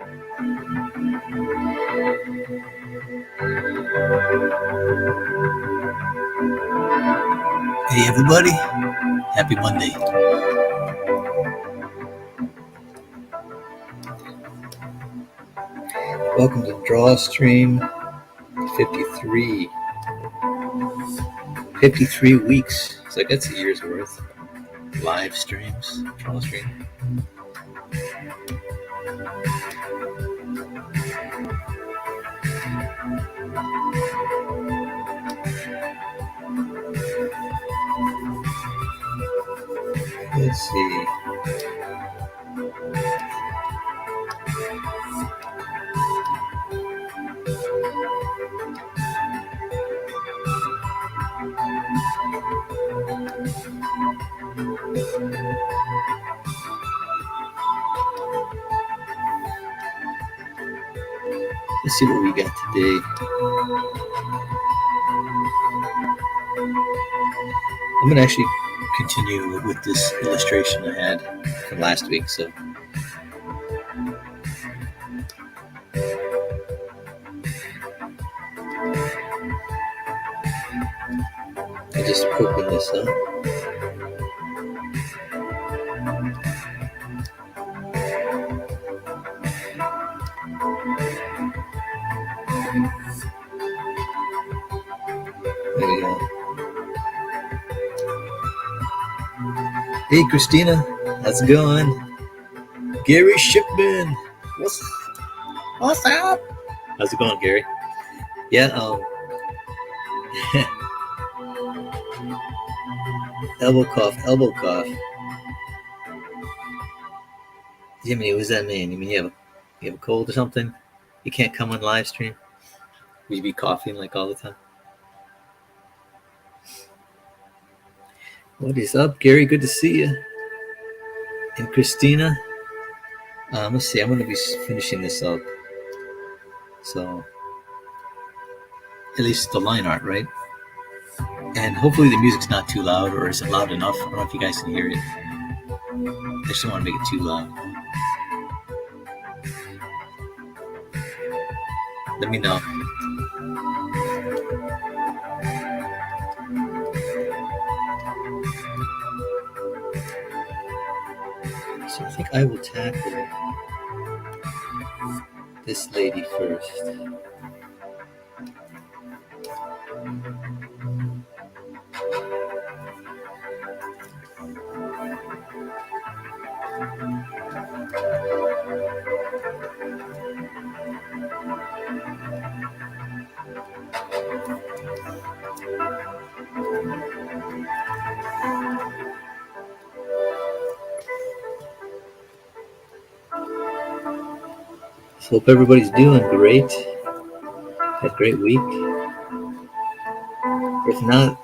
Hey everybody, happy Monday. Welcome to Drawstream 53. 53 weeks. So that's a year's worth. Live streams, Drawstream. Let's see. Let's see what we got today. I'm going to actually continue with this illustration I had from last week. So I just opened this up. There we go. Hey Christina, how's it going? Gary Shipman, what's up? What's up? How's it going, Gary? Yeah, elbow cough. Jimmy, what does that mean? You mean you have a cold or something? You can't come on live stream? Will you be coughing like all the time? What is up, Gary? Good to see you. And Christina, let's see. I'm going to be finishing this up. So, at least the line art, right? And hopefully the music's not too loud, or is it loud enough? I don't know if you guys can hear it. I just don't want to make it too loud. Let me know. So I think I will tackle this lady first. So hope everybody's doing great. Had a great week. If not,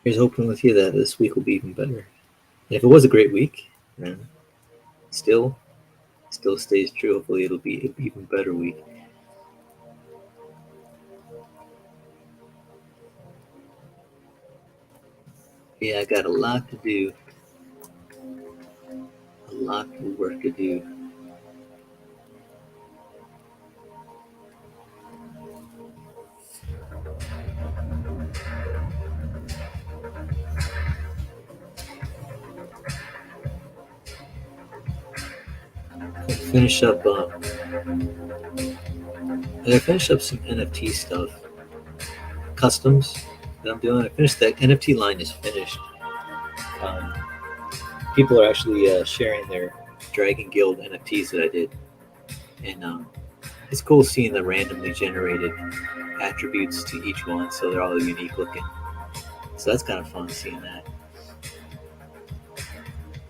here's hoping with you that this week will be even better. And if it was a great week, then still stays true. Hopefully it'll be an even better week. Yeah, I got a lot to do. A lot of work to do. Finish up. I gotta finish up some NFT stuff, customs that I'm doing. I finished that NFT line is finished. People are actually sharing their Dragon Guild NFTs that I did, and it's cool seeing the randomly generated attributes to each one, so they're all unique looking. So that's kind of fun seeing that.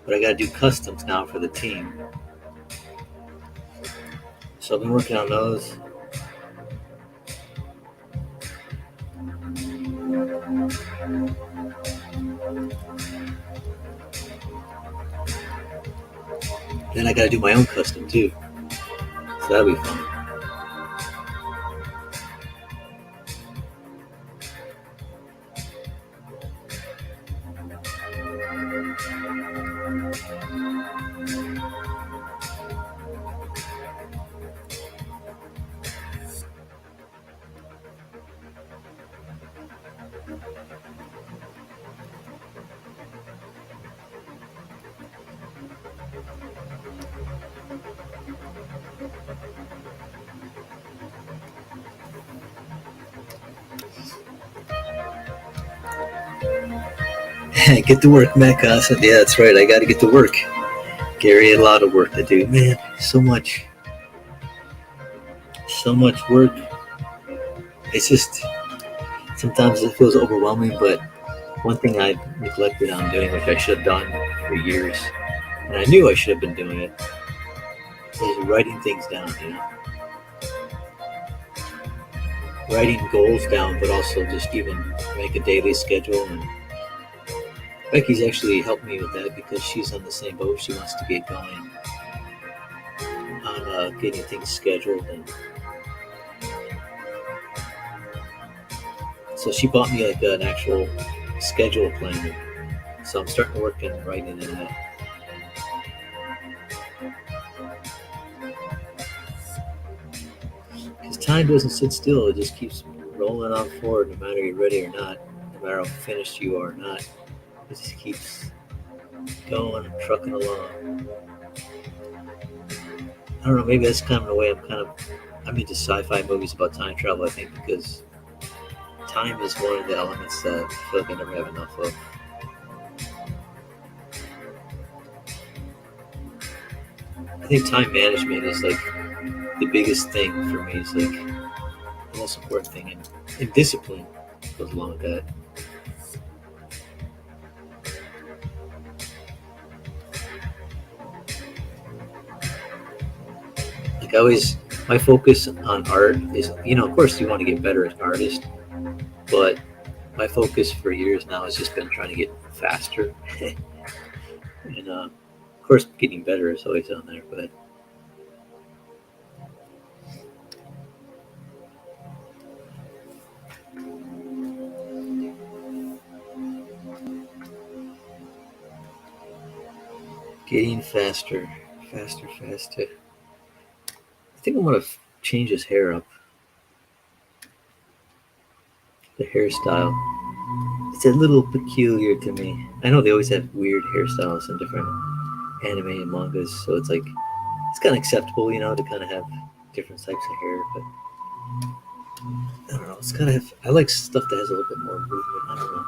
But I gotta do customs now for the team. So I've been working on those. Then I gotta do my own custom too. So that'll be fun. Get to work, Mecca. I said, yeah, that's right. I got to get to work. Gary had a lot of work to do. Man, so much work. It's just, sometimes it feels overwhelming, but one thing I neglected on doing, which I should have done for years, and I knew I should have been doing it, is writing things down, writing goals down, but also just even make a daily schedule. And Becky's actually helped me with that because she's on the same boat. She wants to get going on getting things scheduled, and so she bought me like an actual schedule planner. So I'm starting to work on writing in that. Because time doesn't sit still; it just keeps rolling on forward, no matter you're ready or not, no matter how finished you are or not. It just keeps going and trucking along. I don't know, maybe that's kind of the way I'm into sci-fi movies about time travel, I think, because time is one of the elements that I feel like I never have enough of. I think time management is like the biggest thing for me. It's like the most important thing, and discipline goes along with that. Like my focus on art is, of course you want to get better as an artist, but my focus for years now has just been trying to get faster. And of course getting better is always on there, but getting faster. I think I'm going to change his hair up. The hairstyle. It's a little peculiar to me. I know they always have weird hairstyles in different anime and mangas, so it's like, it's kind of acceptable, to kind of have different types of hair, but I don't know. It's kind of, I like stuff that has a little bit more movement. I don't know.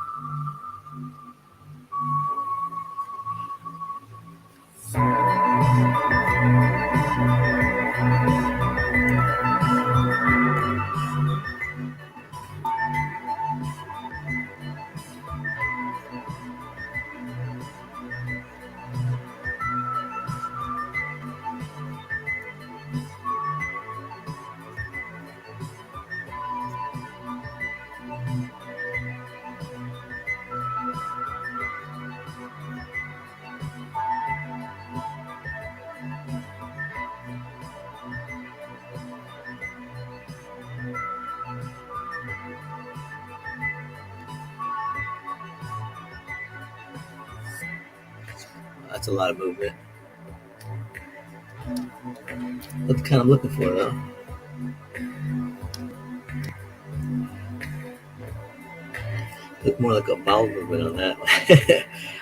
That's a lot of movement. That's the kind I'm looking for, though. Look more like a bowel movement on that.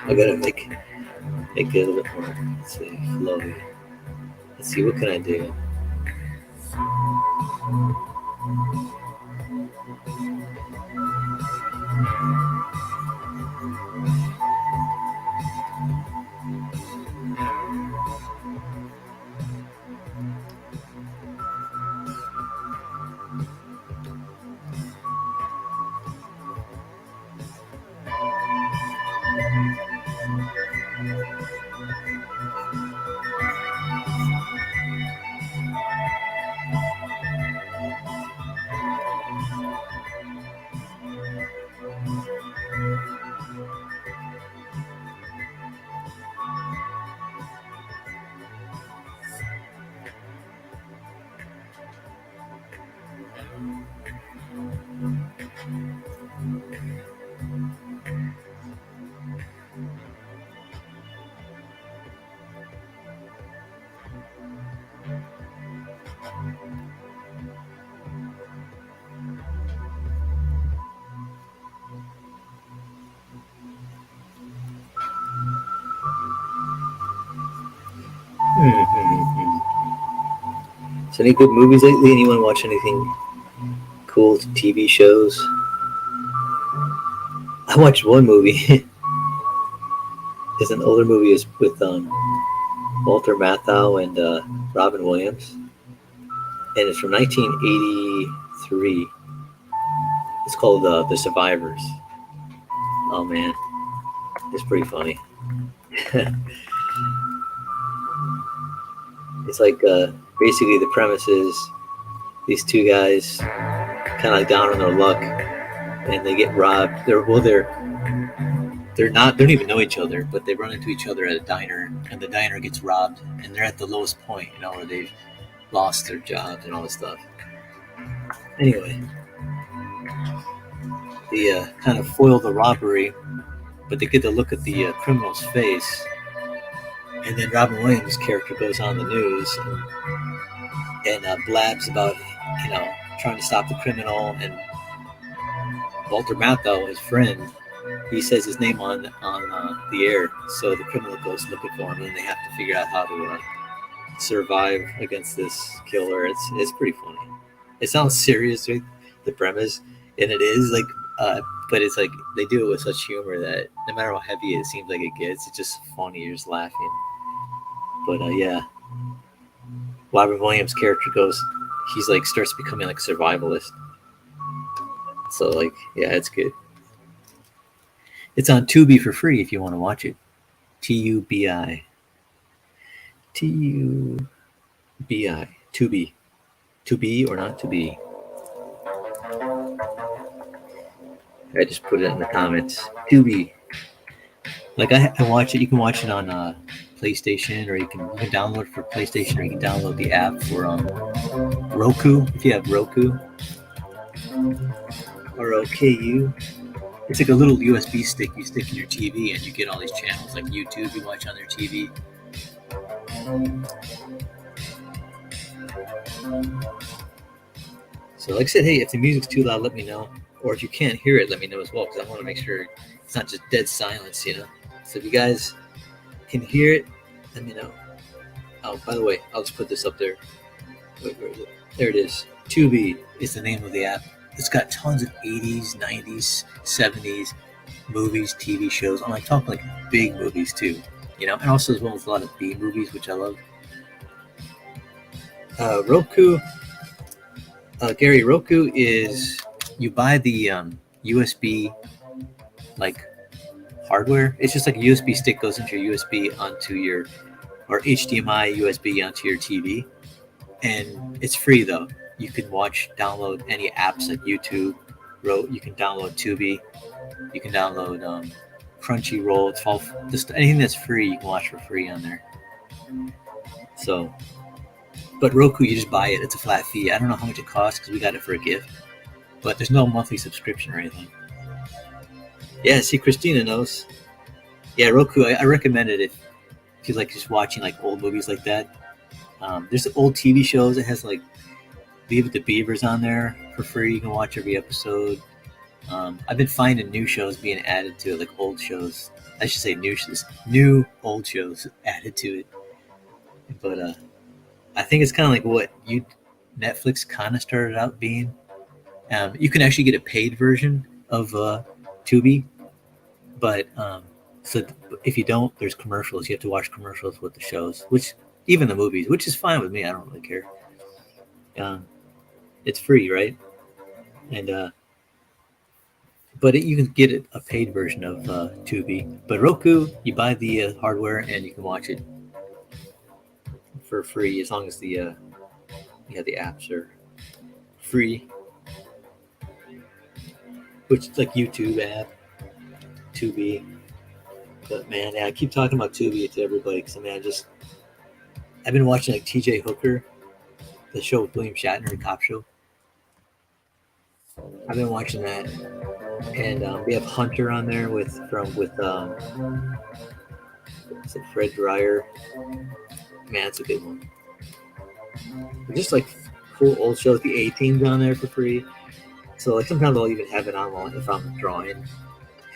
I gotta make it a little bit more, let's see, flowy. Let's see, what can I do? So any good movies lately? Anyone watch anything cool TV shows? I watched one movie. is an older movie is with Walter Matthau and Robin Williams, and it's from 1983. It's called The Survivors. Oh man, it's pretty funny. It's like basically the premise is these two guys kind of like down on their luck, and they get robbed. They're not. They don't even know each other, but they run into each other at a diner, and the diner gets robbed, and they're at the lowest point, where they've lost their jobs and all this stuff. Anyway, they kind of foil the robbery, but they get to look at the criminal's face, and then Robin Williams' character goes on the news and blabs about trying to stop the criminal, and Walter Matthau, his friend, he says his name on the air, so the criminal goes looking for him, and they have to figure out how to survive against this killer. It's pretty funny. It sounds serious, right? The premise, and it is like, but it's like they do it with such humor that no matter how heavy it seems like it gets, it's just funny. You're just laughing. But yeah, Robin Williams' character he's like starts becoming like a survivalist. So like, yeah, it's good. It's on Tubi for free if you want to watch it. Tubi. Tubi. Tubi. To be or not to be. I just put it in the comments. Tubi. Like I watch it. You can watch it on PlayStation, or you can download it for PlayStation, or you can download the app for Roku if you have Roku. ROKU. It's like a little USB stick you stick in your TV, and you get all these channels like YouTube you watch on their TV. So like I said, hey, if the music's too loud, let me know. Or if you can't hear it, let me know as well, because I want to make sure it's not just dead silence, So if you guys can hear it, let me know. Oh, by the way, I'll just put this up there. Wait, where is it? There it is. Tubi is the name of the app. It's got tons of 80s, 90s, 70s movies, TV shows. I'm like talking like big movies too, and also as well as a lot of B movies, which I love. Roku, Gary, Roku is you buy the USB like hardware. It's just like a USB stick goes into your USB onto your, or HDMI USB onto your TV, and it's free though. You can download any apps like YouTube. You can download Tubi. You can download Crunchyroll. It's all just anything that's free. You can watch for free on there. So, but Roku, you just buy it. It's a flat fee. I don't know how much it costs because we got it for a gift. But there's no monthly subscription or anything. Yeah, see, Christina knows. Yeah, Roku, I recommend it if you like just watching like old movies like that. There's old TV shows. It has like Leave It to Beavers on there for free. You can watch every episode. I've been finding new shows being added to it, like old shows. I should say new old shows added to it. But I think it's kind of like what Netflix kind of started out being. You can actually get a paid version of Tubi, but so if you don't, there's commercials. You have to watch commercials with the shows, which even the movies, which is fine with me. I don't really care. It's free, right? And but you can get a paid version of Tubi. But Roku, you buy the hardware and you can watch it for free as long as the apps are free. Which is like YouTube app, Tubi. But man, yeah, I keep talking about Tubi to everybody because I've been watching like T.J. Hooker, the show with William Shatner, the cop show. I've been watching that, and we have Hunter on there with Fred Dreyer. Man, it's a good one. Just like cool old shows. The A-Team's on there for free. So like sometimes I'll even have it on if I'm drawing,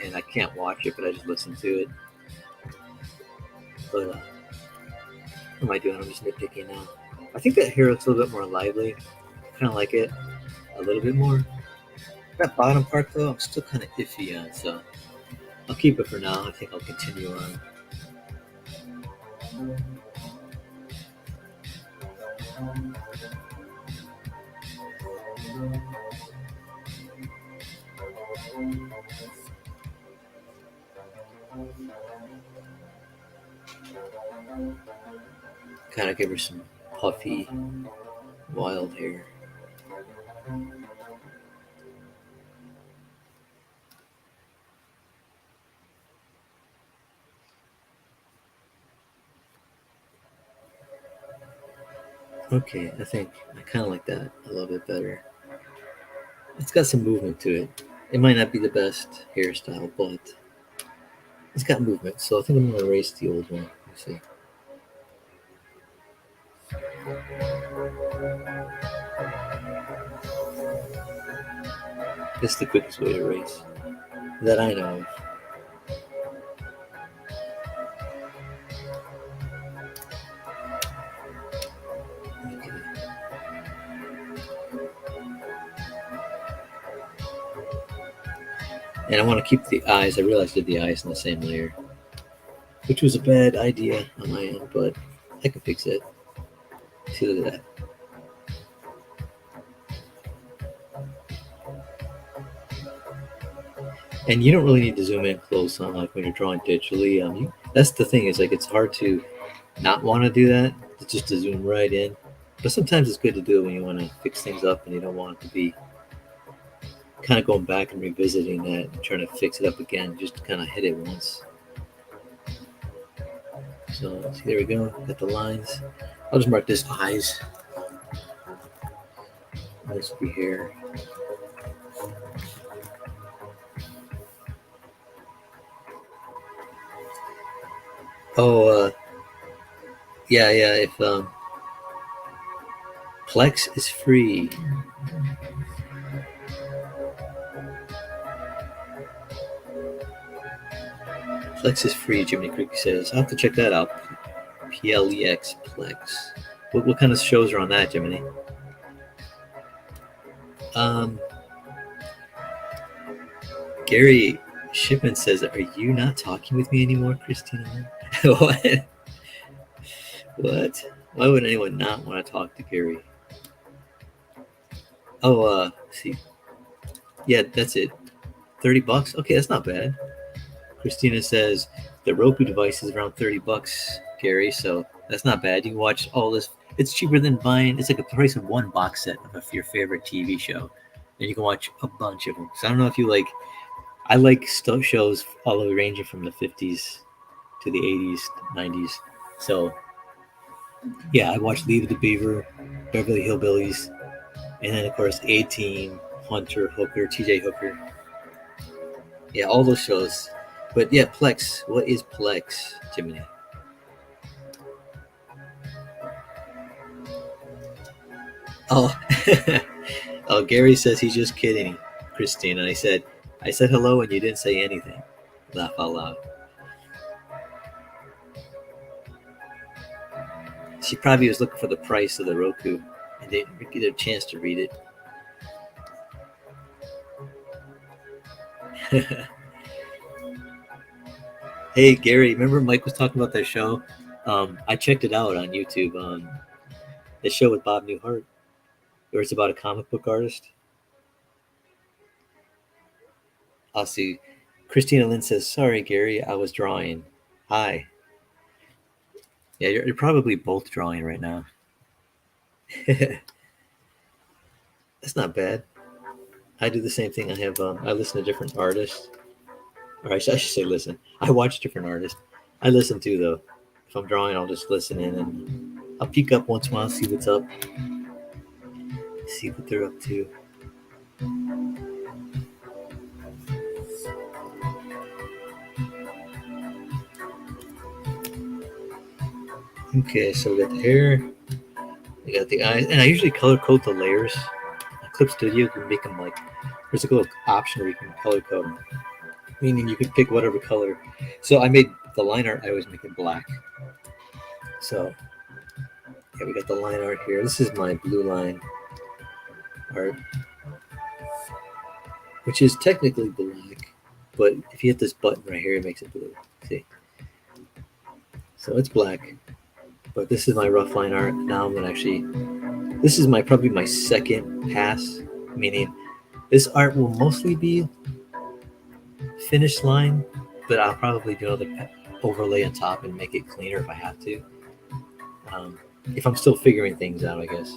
and I can't watch it, but I just listen to it. But what am I doing? I'm just nitpicking now. I think that hair looks a little bit more lively. I kind of like it a little bit more. That bottom part though, I'm still kind of iffy on, so I'll keep it for now. I think I'll continue on. Kind of give her some puffy, wild hair. Okay, I think I kind of like that a little bit better. It's got some movement to it. It might not be the best hairstyle, but it's got movement. So I think I'm going to erase the old one. Let's see. That's the quickest way to erase that I know of. And I want to keep the eyes. I realized I did the eyes in the same layer, which was a bad idea on my end, but I can fix it. See, look at that. And you don't really need to zoom in close on like when you're drawing digitally. That's the thing, is like it's hard to not want to do that. It's just to zoom right in. But sometimes it's good to do it when you want to fix things up and you don't want it to be kind of going back and revisiting that and trying to fix it up again. Just kind of hit it once. So see, there we go. Got the lines. I'll just mark this eyes. This will be hair. Oh, yeah. If Plex is free. Plex is free, Jiminy Cricket says. I'll have to check that out. PLEX, Plex. What kind of shows are on that, Jiminy? Gary Shipman says, "Are you not talking with me anymore, Christina?" What? What? Why would anyone not want to talk to Gary? Oh, see. Yeah, that's it. $30? Okay, that's not bad. Christina says the Roku device is around $30, Gary, so that's not bad. You can watch all this. It's cheaper than buying. It's like the price of one box set of your favorite TV show, and you can watch a bunch of them. So I don't know if you like. I like shows all the way ranging from the 50s to the 80s, 90s. So yeah, I watched Leave the Beaver, Beverly Hillbillies, and then of course A-Team, Hunter, Hooker, TJ Hooker. Yeah, all those shows. But yeah, Plex. What is Plex, Jiminy? Oh, oh, Gary says he's just kidding, Christina. I said hello and you didn't say anything. Laugh out loud. She probably was looking for the price of the Roku and didn't get a chance to read it. Hey, Gary, remember Mike was talking about that show? I checked it out on YouTube. The show with Bob Newhart, where it's about a comic book artist. I'll see. Christina Lynn says, "Sorry, Gary, I was drawing." Hi. Yeah, you're probably both drawing right now. That's not bad. I do the same thing. I have I listen to different artists, or I should say listen. I watch different artists. I listen too, though. If I'm drawing, I'll just listen in and I'll peek up once in a while, see what's up, see what they're up to. Okay, so we got the hair, we got the eyes, and I usually color code the layers. On Clip Studio, you can make them like, there's a little option where you can color code them, meaning you can pick whatever color. So I made the line art, I always make it black. So yeah, we got the line art here. This is my blue line art, which is technically black, but if you hit this button right here, it makes it blue. See? So it's black. But this is my rough line art. Now I'm gonna actually. This is probably my second pass, meaning this art will mostly be finished line, but I'll probably do another overlay on top and make it cleaner if I have to. If I'm still figuring things out, I guess.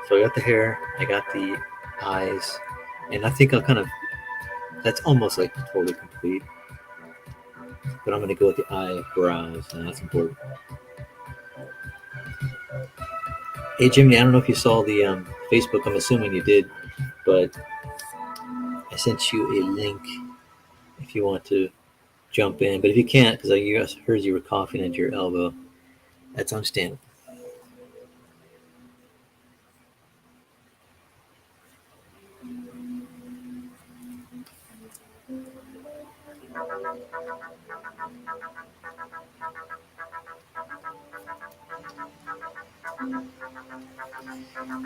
So I got the hair, I got the eyes, and I think I'll kind of. That's almost like totally complete. But I'm gonna go with the eyebrows, and that's important. Hey Jimmy, I don't know if you saw the Facebook. I'm assuming you did, but I sent you a link if you want to jump in. But if you can't, because I heard you were coughing into your elbow, that's understandable.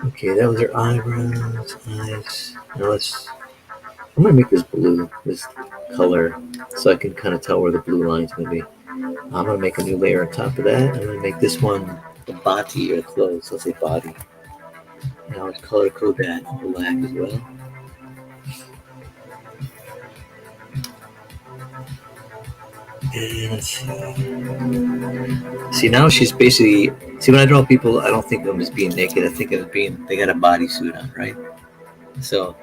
Okay, that was her eyebrows, eyes. Now I'm gonna make this blue, this color, so I can kind of tell where the blue line's gonna be. I'm gonna make a new layer on top of that. I'm gonna make this one the body or clothes. Let's say body. Now let's color code that black as well. And let's see. Now she's basically. See, when I draw people, I don't think of them as being naked. I think of them being they got a bodysuit on, right? So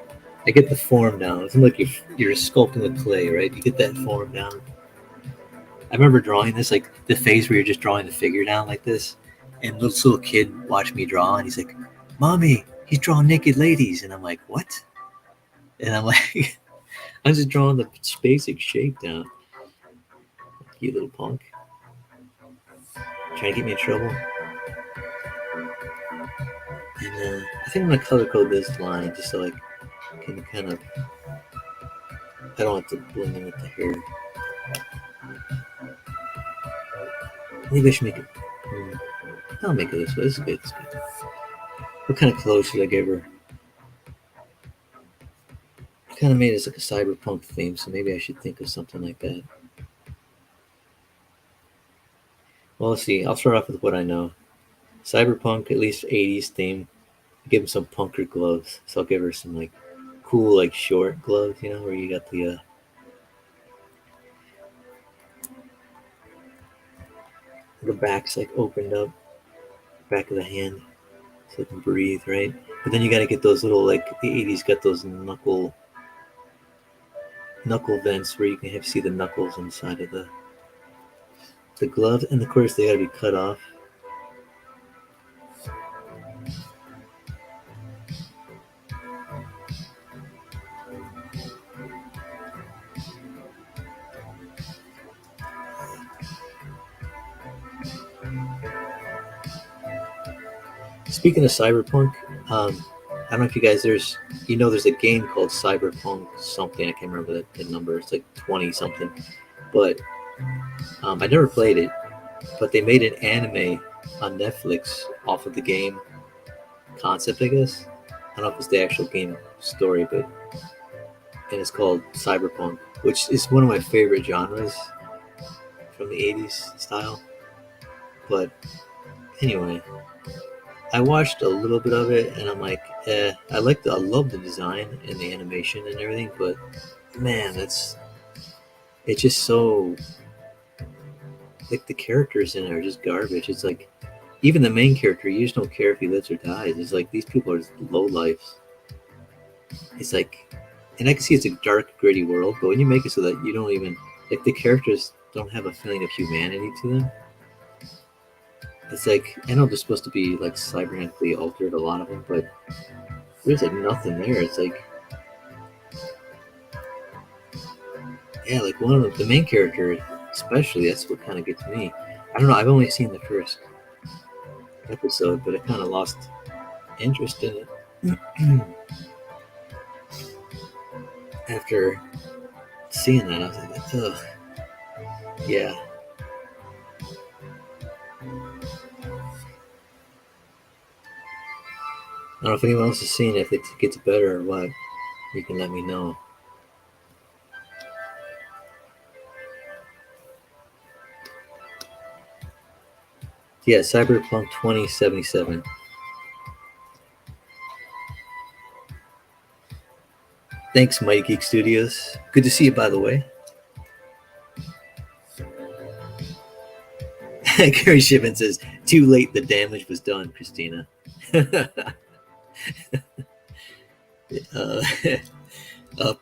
I get the form down. It's like you're sculpting with clay, right? You get that form down. I remember drawing this, like the phase where you're just drawing the figure down like this, and this little kid watched me draw, and he's like, "Mommy, he's drawing naked ladies," and I'm like, "What?" And I'm like, "I'm just drawing the basic shape down." You little punk, trying to get me in trouble. And I think I'm gonna color code this line just so I can kind of. I don't have to blend in with the hair. Maybe I should make it. I'll make it this way. This is good. This is good. What kind of clothes should I give her? I kind of made this like a cyberpunk theme, so maybe I should think of something like that. Well, let's see. I'll start off with what I know. Cyberpunk, at least 80s theme. Give him some punker gloves. So I'll give her some like cool, like short gloves, you know, where you got the back's like opened up, back of the hand, so it can breathe, right? But then you got to get those little like the 80s got those knuckle vents where you can see the knuckles inside of the glove, and of course they got to be cut off. Speaking of cyberpunk, I don't know if you guys there's a game called Cyberpunk something. I can't remember the number. It's like 20 something, but I never played it. But they made an anime on Netflix off of the game concept, I guess. I don't know if it's the actual game story, but and it's called Cyberpunk, which is one of my favorite genres from the 80s style. But anyway, I watched a little bit of it, and I'm like, I love the design and the animation and everything, but man, it's just so like the characters in it are just garbage. It's like even the main character, you just don't care if he lives or dies. It's like these people are just low lives. It's like, and I can see it's a dark, gritty world, but when you make it so that you don't even like the characters don't have a feeling of humanity to them, it's like I know they're supposed to be like cybernetically altered, a lot of them, but there's like nothing there. It's like, yeah, like one of the main character, especially, that's what kind of gets me. I don't know. I've only seen the first episode, but I kind of lost interest in it after seeing that. I was like, ugh, yeah. I don't know if anyone else has seen it. If it gets better or what, you can let me know. Yeah, Cyberpunk 2077. Thanks, Mighty Geek Studios. Good to see you, by the way. Gary Shipman says, too late, the damage was done, Christina. uh,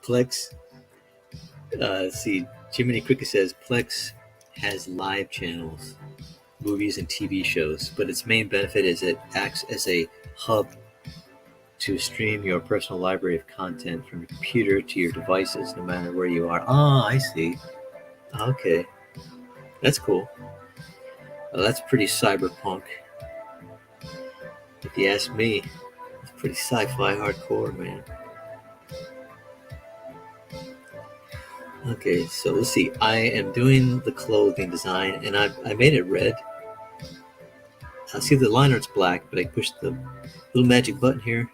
Plex, see, Jiminy Cricket says, Plex has live channels, movies, and TV shows, but its main benefit is it acts as a hub to stream your personal library of content from your computer to your devices, no matter where you are. Oh, I see. Okay, that's cool. That's pretty cyberpunk, if you ask me. It's pretty sci-fi hardcore, man. Okay, so let's see. I am doing the clothing design, and I made it red. I see the line art's black, but I pushed the little magic button here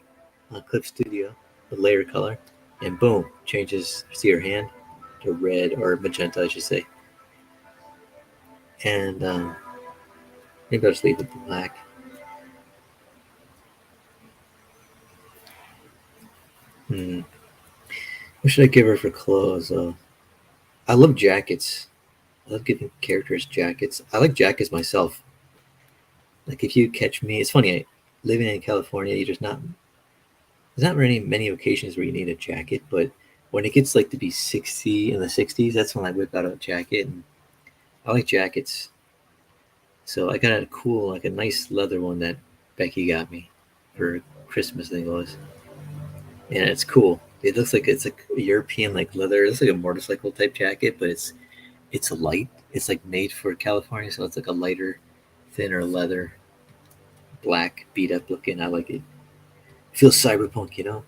on Clip Studio, the layer color, and boom, changes. See your hand to red or magenta, I should say. And maybe I'll just leave it black. What should I give her for clothes? I love jackets. I love giving characters jackets. I like jackets myself. Like if you catch me, it's funny. Living in California, you just not there's not many occasions where you need a jacket, but when it gets like to be 60 in the 60s, that's when I whip out a jacket. And I like jackets, so I got a cool, like a nice leather one that Becky got me for Christmas. I think it was, and it's cool. It looks like it's like a European like leather. It looks like a motorcycle type jacket, but it's a light. It's like made for California, so it's like a lighter, thinner leather, black, beat up looking. I like it. It feels cyberpunk, you know.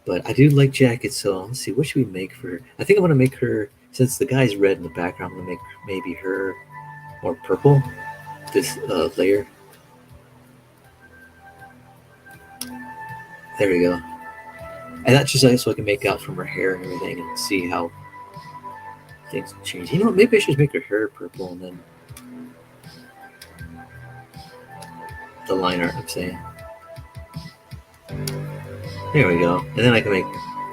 But I do like jackets, so let's see. What should we make for her? I think I'm gonna make her, since the guy's red in the background. I'm gonna make maybe her more purple. This layer. There we go. And that's just so I can make out from her hair and everything, and see how things change. You know, maybe I should make her hair purple and then the line art. I'm saying. There we go. And then I can make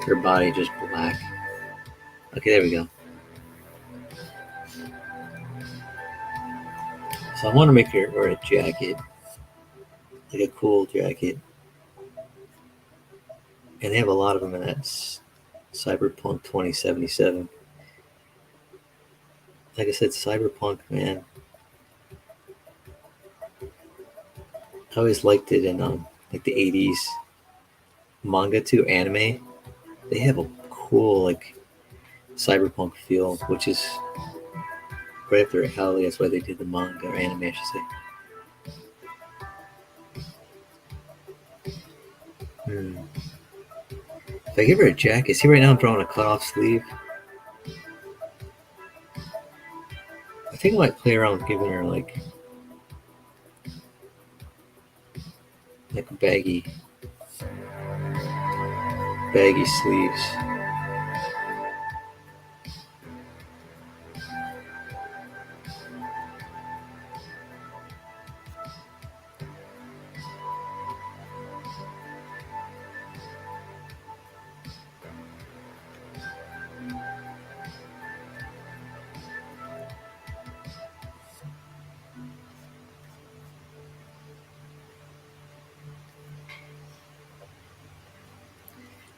her body just black. Okay, there we go. So I want to make her wear a jacket, like a cool jacket. And they have a lot of them in that Cyberpunk 2077. Like I said, Cyberpunk, man. I always liked it in like the 80s manga to anime. They have a cool like cyberpunk feel, which is right up their alley. That's why they did the manga or anime, I should say. If I give her a jacket, see right now I'm drawing a cutoff sleeve. I think I might play around with giving her like baggy sleeves.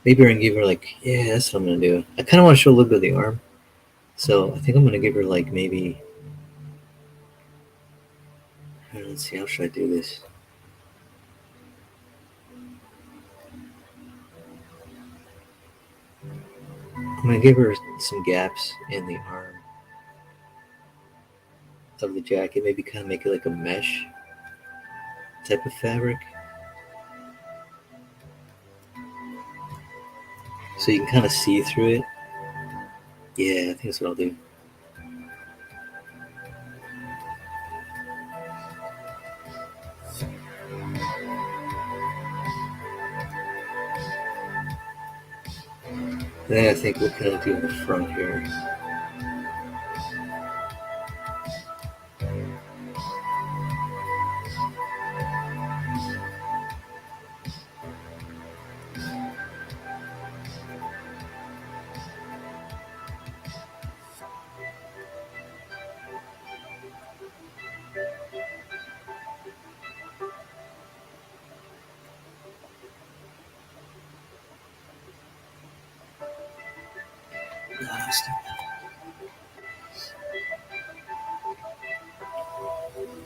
Maybe I can give her like, yeah, that's what I'm gonna do. I kind of want to show a little bit of the arm, so I think I'm gonna give her like maybe. Let's see, how should I do this? I'm gonna give her some gaps in the arm of the jacket. Maybe kind of make it like a mesh type of fabric, so you can kind of see through it. Yeah, I think that's what I'll do. Then I think we'll kind of do in the front here.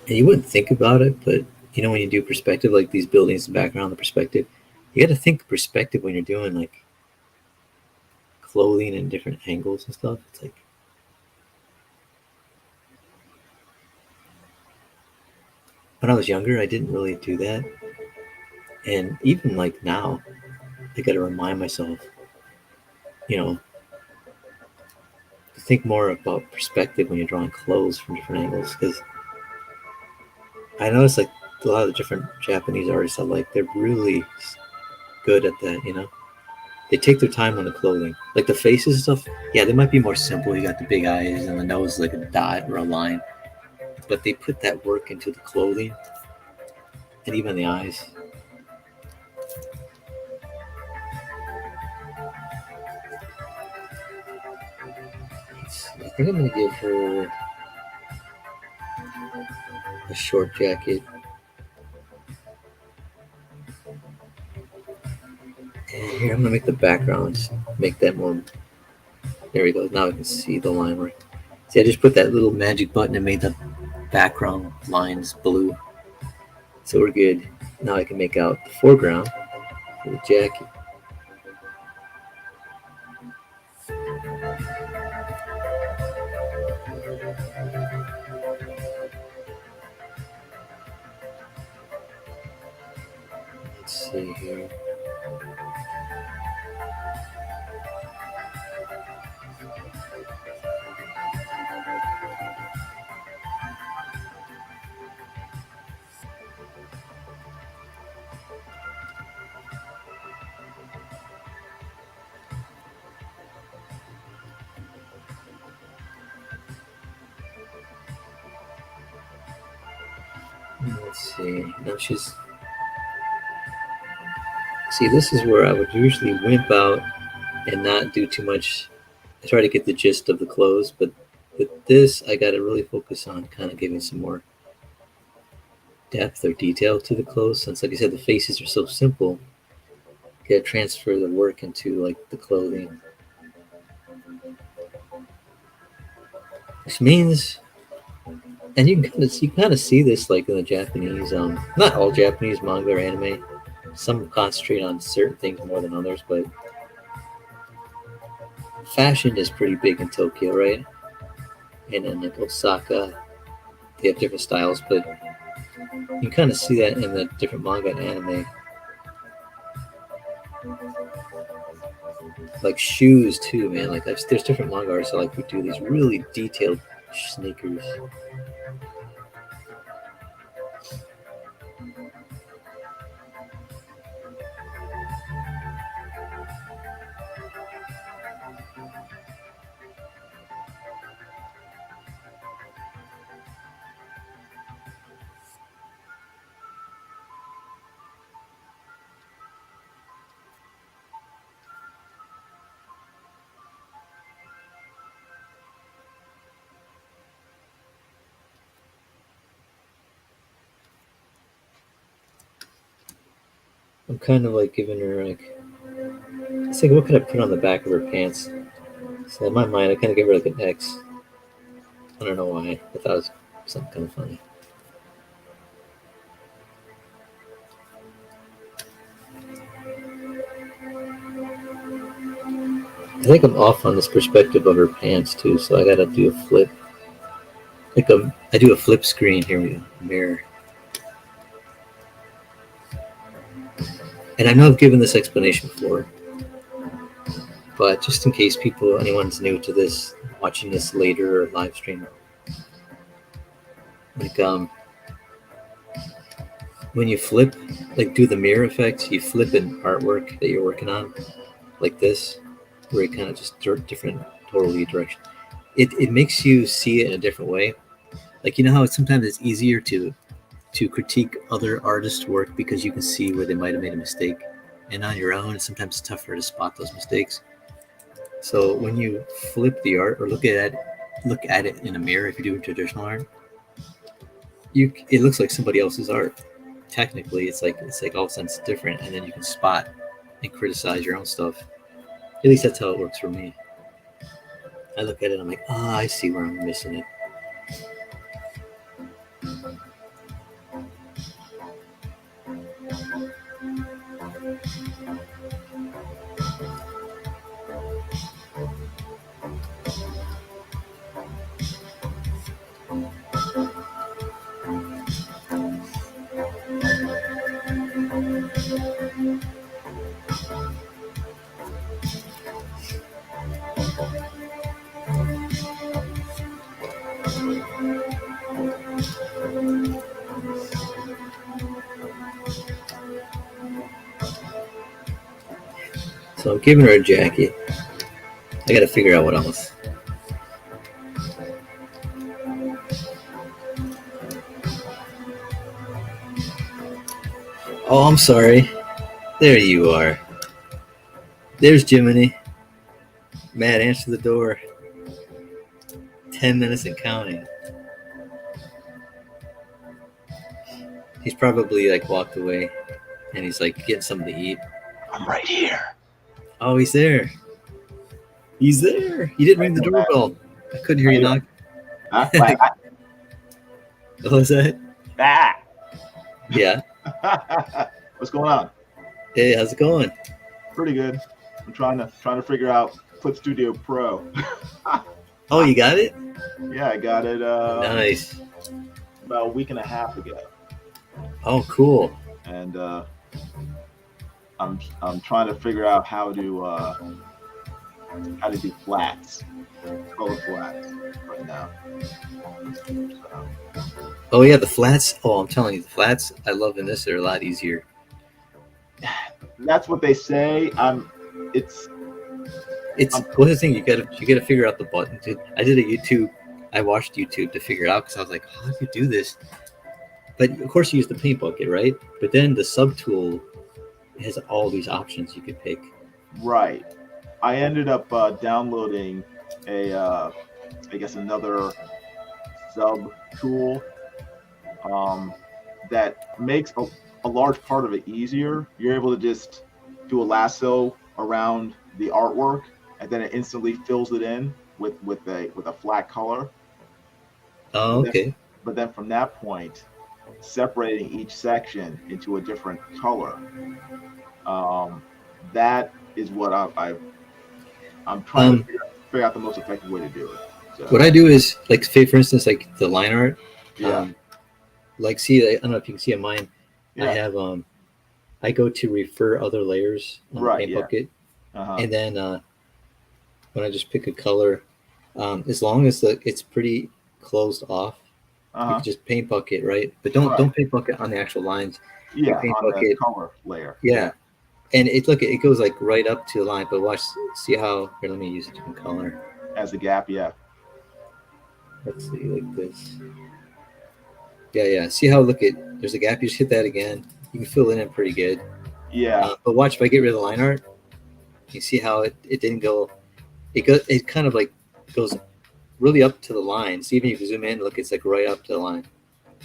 And you wouldn't think about it, but you know when you do perspective, like these buildings, the background, the perspective, you got to think perspective when you're doing like clothing and different angles and stuff. It's like when I was younger, I didn't really do that, and even like now, I got to remind myself, you know, to think more about perspective when you're drawing clothes from different angles. Because I noticed like a lot of the different Japanese artists I like, they're really good at that. You know, they take their time on the clothing, like the faces and stuff. Yeah, they might be more simple. You got the big eyes and the nose like a dot or a line, but they put that work into the clothing and even the eyes. I think I'm gonna give her a short jacket. And here I'm gonna make the background, make that more. There we go. Now I can see the line work. See, I just put that little magic button and made the background lines blue. So we're good. Now I can make out the foreground for the jacket. Let's see here. Let's see. Now she's. See, this is where I would usually wimp out and not do too much. I try to get the gist of the clothes, but with this, I got to really focus on kind of giving some more depth or detail to the clothes. Since, like I said, the faces are so simple, you got to transfer the work into like the clothing, which means, and you kind of see this like in the Japanese, not all Japanese manga or anime. Some concentrate on certain things more than others, but fashion is pretty big in Tokyo, right? And in like Osaka, they have different styles, but you kind of see that in the different manga and anime. Like shoes too, man. Like there's different manga artists that like who do these really detailed sneakers. I'm kind of like giving her like, it's like what could I put on the back of her pants? So in my mind, I kind of give her like an X. I don't know why. I thought it was something kind of funny. I think I'm off on this perspective of her pants too, so I gotta do a flip. I do a flip screen here with a mirror. And I know I've given this explanation before, but just in case anyone's new to this, watching this later or live stream, like when you flip, like do the mirror effect, you flip an artwork that you're working on, like this, where it kind of just different, totally direction. It makes you see it in a different way. Like you know how sometimes it's easier to critique other artists' work because you can see where they might have made a mistake, and on your own, sometimes it's tougher to spot those mistakes. So when you flip the art or look at it in a mirror, if you do traditional art, it looks like somebody else's art. Technically, it's like all of a sudden it's different, and then you can spot and criticize your own stuff. At least that's how it works for me. I look at it, I'm like, I see where I'm missing it. So I'm giving her a jacket. I gotta figure out what else. Oh, I'm sorry. There you are. There's Jiminy. Matt, answer the door. 10 minutes and counting. He's probably like walked away and he's like getting something to eat. I'm right here. Oh, he's there. He's there. He didn't ring the doorbell. I couldn't hear you knock. Huh? What was that? Ah. Yeah. What's going on? Hey, how's it going? Pretty good. I'm trying to figure out Clip Studio Pro. Oh, you got it? Yeah, I got it. Nice. About a week and a half ago. Oh, cool. And I'm trying to figure out how to do flats, color flats right now. So. Oh yeah, the flats. Oh, I'm telling you, the flats I love in this. They're a lot easier. That's what they say. It's one of the things you gotta figure out the button. I watched YouTube to figure it out because I was like, how do you do this? But of course you use the paint bucket, right? But then the subtool has all these options you could pick. Right. I ended up downloading I guess another sub tool that makes a large part of it easier. You're able to just do a lasso around the artwork, and then it instantly fills it in with a flat color. Oh, okay. But then from that point, separating each section into a different color. That is what I'm trying to figure out the most effective way to do it. So. What I do is, like, say for instance, like the line art. Yeah. Like, see, I don't know if you can see on mine. Yeah. I have I go to refer other layers on the paint bucket, and then when I just pick a color, as long as it's pretty closed off, you can just paint bucket, right? But don't paint bucket on the actual lines. Yeah, paint on bucket, the color layer. Yeah. And it goes like right up to the line, but see how, here, let me use a different color. As a gap, yeah. Let's see, like this. Yeah. See how, there's a gap, you just hit that again. You can fill it in pretty good. Yeah. But watch, if I get rid of the line art, you see how it didn't go, it kind of like goes really up to the line. So even if you zoom in, look, it's like right up to the line.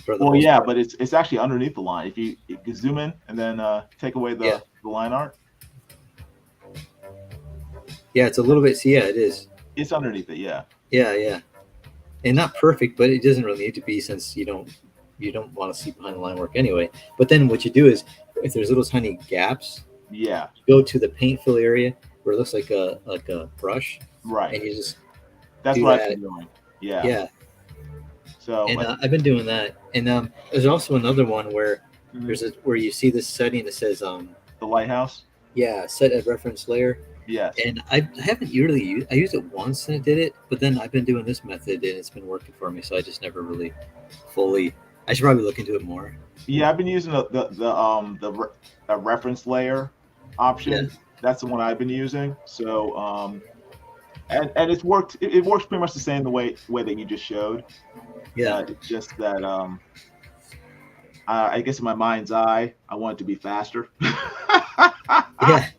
Well, yeah, but it's actually underneath the line. If you zoom in and then take away the line art. Yeah, it's a little bit. See, yeah, it is. It's underneath it. Yeah. Yeah, and not perfect, but it doesn't really need to be, since you don't want to see behind the line work anyway. But then what you do is, if there's little tiny gaps, you go to the paint fill area where it looks like a brush, right? And you just that's what I've been doing. Yeah. So and I've been doing that, and there's also another one where where you see this setting that says the lighthouse. Yeah, set a reference layer. Yes. And I haven't really used. I used it once and it did it, but then I've been doing this method and it's been working for me. So I just never really fully. I should probably look into it more. Yeah, I've been using the reference layer option. Yeah. That's the one I've been using. So and it's worked. It works pretty much the same way that you just showed. Yeah. It's just that I guess in my mind's eye, I want it to be faster. Yeah.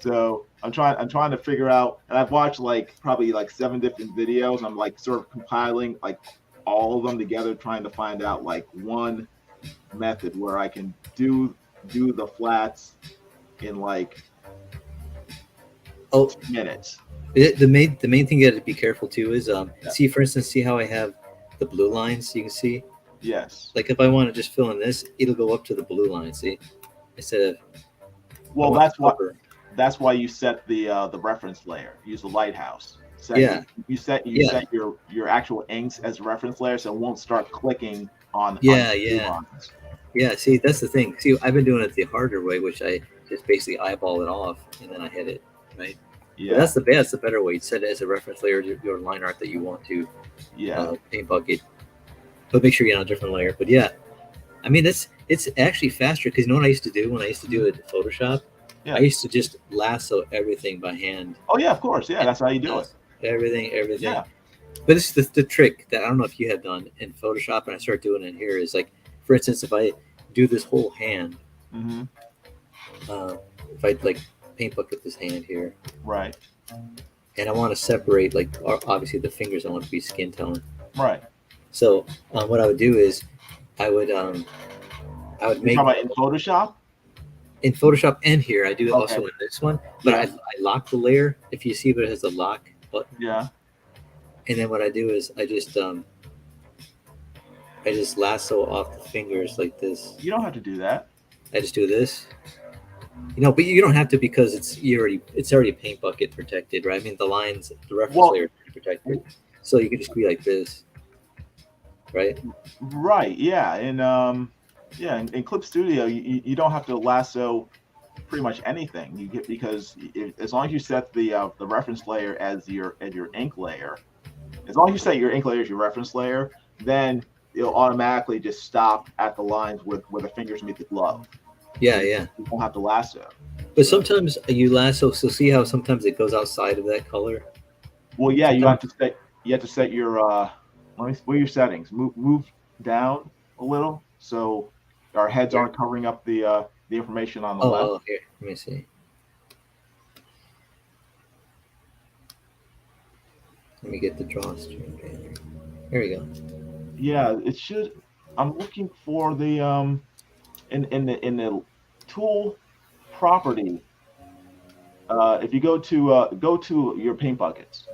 So I'm trying to figure out, and I've watched probably 7 different videos. I'm sort of compiling all of them together, trying to find out one method where I can do the flats in 2 minutes. The main thing you got to be careful too is Yeah. see, for instance, see how I have the blue lines. You can see, Yes. like if I want to just fill in this, it'll go up to the blue line. See, instead of Well, want that's the why cover. that's why you set the reference layer. Use the lighthouse. Yeah. You set Yeah. your actual inks as reference layer, so it won't start clicking on Yeah, the blue yeah. lines. Yeah, see, that's the thing. See, I've been doing it the harder way, which I just basically eyeball it off and then I hit it, right? But Yeah. that's the better way. Set it as a reference layer to your line art that you want to Yeah. paint bucket. But make sure you're on a different layer. But yeah, I mean, it's actually faster because you know what I used to do when I used to do it in Photoshop? Yeah. I used to just lasso everything by hand. Oh yeah, of course. Yeah, that's how you do it. Everything. Yeah. But it's the trick that I don't know if you have done in Photoshop, and I start doing it here is like, for instance, if I do this whole hand, Mm-hmm. if I like paint bucket this hand here, Right. and I want to separate like obviously the fingers, I want to be skin tone. Right. So what I would do is I would You're make talking about in Photoshop? in Photoshop and here I do it Okay. also in this one, but Yeah. I lock the layer. If you see, but it has a lock button. Yeah. And then what I do is I just lasso off the fingers like this. You don't have to do that. I just do this. You know, but you don't have to because it's already paint bucket protected, right? I mean, the lines, the reference layer is protected, so you can just be like this, right? Right. Yeah. In Clip Studio, you don't have to lasso pretty much anything. You get because as long as you set the reference layer as your ink layer, as long as you set your ink layer as your reference layer, then it'll automatically just stop at the lines where the fingers meet the glove. Yeah. You don't have to lasso. But sometimes you lasso. So see how sometimes it goes outside of that color. Well, yeah, you have to set your what are your settings? Move down a little so our heads aren't covering up the information on the left. Oh, here, let me see. Let me get the drawstream banner. Here we go. Yeah, it should. I'm looking for the in the tool property. If you go to your paint buckets,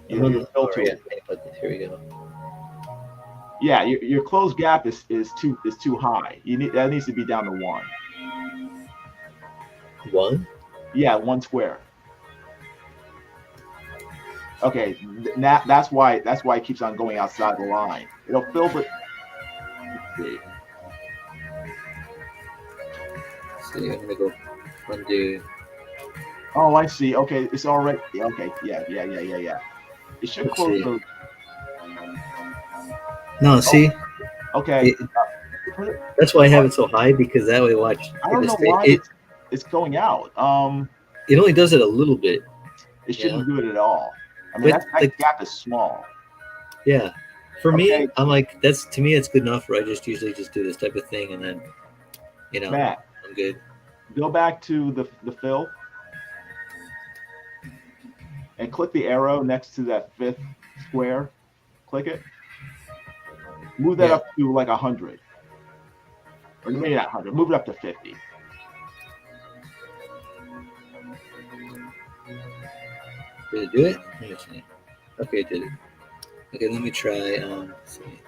your fill tool. Yeah, paint bucket. Here we go. Yeah, your closed gap is too high. That needs to be down to 1. 1? Yeah, 1 square. Okay, that's why it keeps on going outside the line. It'll fill the. Let's see. See, I'm gonna go undo. Oh, I see. Okay, it's already. Okay, yeah. It should Let's close see. the. No, see. Okay. That's why I have it so high because that way, watch. I don't know why it's going out. It only does it a little bit. It shouldn't do it at all. I mean, that gap is small. Yeah. For me, I'm like, to me, it's good enough where I just usually just do this type of thing and then, Matt, I'm good. Go back to the fill and click the arrow next to that 5th square. Click it. Move that up to like 100. Or maybe not 100. Move it up to 50. Did it do it? Let me see. Okay, it did it. Okay, let me try. Let's see.